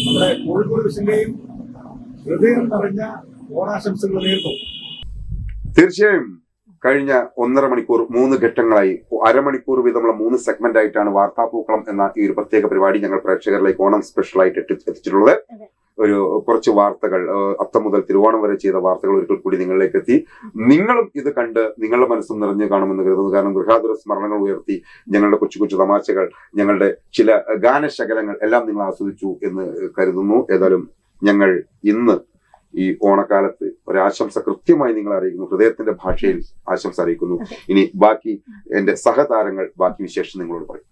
നമ്മുടെ കോഴിക്കോട് വിഷന്റെയും ഹൃദയം നിറഞ്ഞ ഓണാശംസകൾ നേരുന്നു. തീർച്ചയായും കഴിഞ്ഞ 1.5 മണിക്കൂർ 3 ഘട്ടങ്ങളായി അരമണിക്കൂർ വീതമുള്ള 3 സെഗ്മെന്റ് ആയിട്ടാണ് വാർത്താപൂക്കളം എന്ന ഈ ഒരു പ്രത്യേക പരിപാടി ഞങ്ങൾ പ്രേക്ഷകരിലേക്ക് ഓണം സ്പെഷ്യലായിട്ട് എത്തിച്ചിട്ടുള്ളത്. ഒരു കുറച്ച് വാർത്തകൾ അത്തം മുതൽ തിരുവോണം വരെ ചെയ്ത വാർത്തകൾ ഒരിക്കൽ കൂടി നിങ്ങളിലേക്ക് എത്തി. നിങ്ങളും ഇത് കണ്ട് നിങ്ങളുടെ മനസ്സും നിറഞ്ഞു കാണുമെന്ന് കരുതുന്നു. കാരണം ഗൃഹാതുര സ്മരണകൾ ഉയർത്തി ഞങ്ങളുടെ കൊച്ചു കൊച്ചു തമാശകൾ, ഞങ്ങളുടെ ചില ഗാനശകലങ്ങൾ എല്ലാം നിങ്ങൾ ആസ്വദിച്ചു എന്ന് കരുതുന്നു. ഏതായാലും ഞങ്ങൾ ഇന്ന് ഈ ഓണക്കാലത്ത് ഒരാശംസ കൃത്യമായി നിങ്ങൾ അറിയിക്കുന്നു, ഹൃദയത്തിന്റെ ഭാഷയിൽ ആശംസ അറിയിക്കുന്നു. ഇനി ബാക്കി എന്റെ സഹതാരങ്ങൾ ബാക്കി വിശേഷം നിങ്ങളോട് പറയും.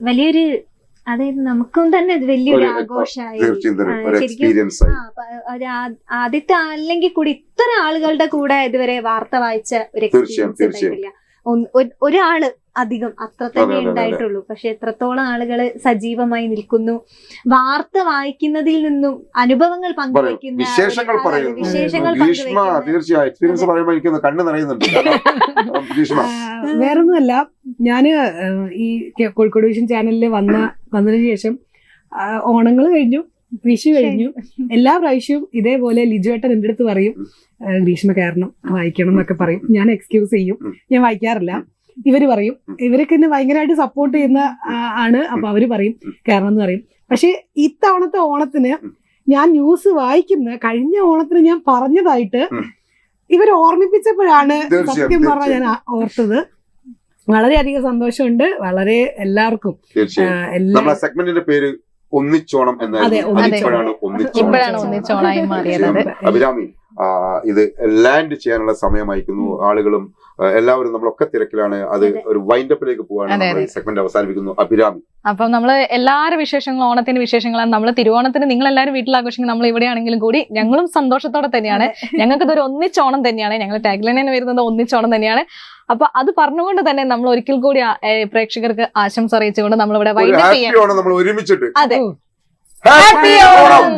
വലിയൊരു അതായത് നമുക്കും തന്നെ അത് വലിയൊരു ഒരു ആഘോഷമായി. തീർച്ചയായും ഒരു ശരിക്കും എക്സ്പീരിയൻസ് ആയി. ആദ്യത്തെ അല്ലെങ്കിൽ കൂടി ഇത്ര ആളുകളുടെ കൂടെ ഇതുവരെ വാർത്ത വായിച്ച ഒരു എക്സ്പീരിയൻസ് ഉണ്ടായിട്ടില്ല. ഒരാള് അധികം അത്ര തന്നെ ഉണ്ടായിട്ടുള്ളൂ. പക്ഷെ എത്രത്തോളം ആളുകള് സജീവമായി നിൽക്കുന്നു, വാർത്ത വായിക്കുന്നതിൽ നിന്നും അനുഭവങ്ങൾ പങ്കുവയ്ക്കുന്ന, വിശേഷങ്ങൾ പറയുന്നു. വിശേഷങ്ങൾ ഗ്രീഷ്മ തീർച്ചയായും എക്സ്പീരിയൻസ് പറയുമ്പോൾ എനിക്ക് കണ്ണ് നിറയുന്നുണ്ട്. ഗ്രീഷ്മ വേറൊന്നുമല്ല, ഞാന് ഈ കോഴിക്കോട് വിഷൻ ചാനലിൽ വന്നതിന് ശേഷം ഓണങ്ങൾ കഴിഞ്ഞു, വിഷു കഴിഞ്ഞു, എല്ലാ പ്രാവശ്യവും ഇതേപോലെ ലിജുവേട്ടൻ എൻ്റെ അടുത്ത് പറയും ഗ്രീഷ്മ കയറണം, വായിക്കണം എന്നൊക്കെ പറയും. ഞാൻ എക്സ്ക്യൂസ് ചെയ്യും, ഞാൻ വായിക്കാറില്ല. ഇവര് പറയും, ഇവരൊക്കെ എന്നെ ഭയങ്കരമായിട്ട് സപ്പോർട്ട് ചെയ്യുന്ന ആണ്. അപ്പൊ അവര് പറയും കയറണം എന്ന് പറയും. പക്ഷെ ഇത്തവണത്തെ ഓണത്തിന് ഞാൻ ന്യൂസ് വായിക്കുന്ന കഴിഞ്ഞ ഓണത്തിന് ഞാൻ പറഞ്ഞതായിട്ട് ഇവർ ഓർമ്മിപ്പിച്ചപ്പോഴാണ് സത്യം പറഞ്ഞാൽ ഞാൻ ഓർത്തത്. വളരെയധികം സന്തോഷമുണ്ട്. വളരെ എല്ലാവർക്കും നമ്മളെ സെഗ്മെന്റിന്റെ പേര് ഒന്നിച്ചോണം ഇപ്പോഴാണ് ഒന്നിച്ചോണായി മാറിയത്. അഭിരാമി, ഇത് ലാൻഡ് ചെയ്യാനുള്ള സമയമായിരിക്കുന്നു. ആളുകളും എല്ലാവരും നമ്മളൊക്കെ തിരക്കിലാണ്. അത് ഒരു വൈൻഡപ്പിലേക്ക് പോവാണ്. സെഗ്മെന്റ് അവസാനിപ്പിക്കുന്നു. അഭിരാമി, അപ്പം നമ്മള് എല്ലാവരും വിശേഷങ്ങളും ഓണത്തിന്റെ വിശേഷങ്ങളാണ്. നമ്മൾ തിരുവോണത്തിന് നിങ്ങൾ എല്ലാവരും വീട്ടിൽ ആഘോഷിക്കും, നമ്മൾ ഇവിടെയാണെങ്കിലും കൂടി ഞങ്ങളും സന്തോഷത്തോടെ തന്നെയാണ്. ഞങ്ങൾക്ക് ഇതൊരു ഒന്നിച്ചോണം തന്നെയാണ്. ഞങ്ങൾ ടാഗ്ലൈൻ തന്നെ വരുന്നത് ഒന്നിച്ചോണം തന്നെയാണ്. അപ്പൊ അത് പറഞ്ഞുകൊണ്ട് തന്നെ നമ്മൾ ഒരിക്കൽ കൂടി പ്രേക്ഷകർക്ക് ആശംസ അറിയിച്ചുകൊണ്ട് നമ്മളിവിടെ വൈൻഡപ്പ് ചെയ്യാം. നമ്മൾ ഒരുമിച്ചിട്ട് അതെ, ഹാപ്പി ഓണം.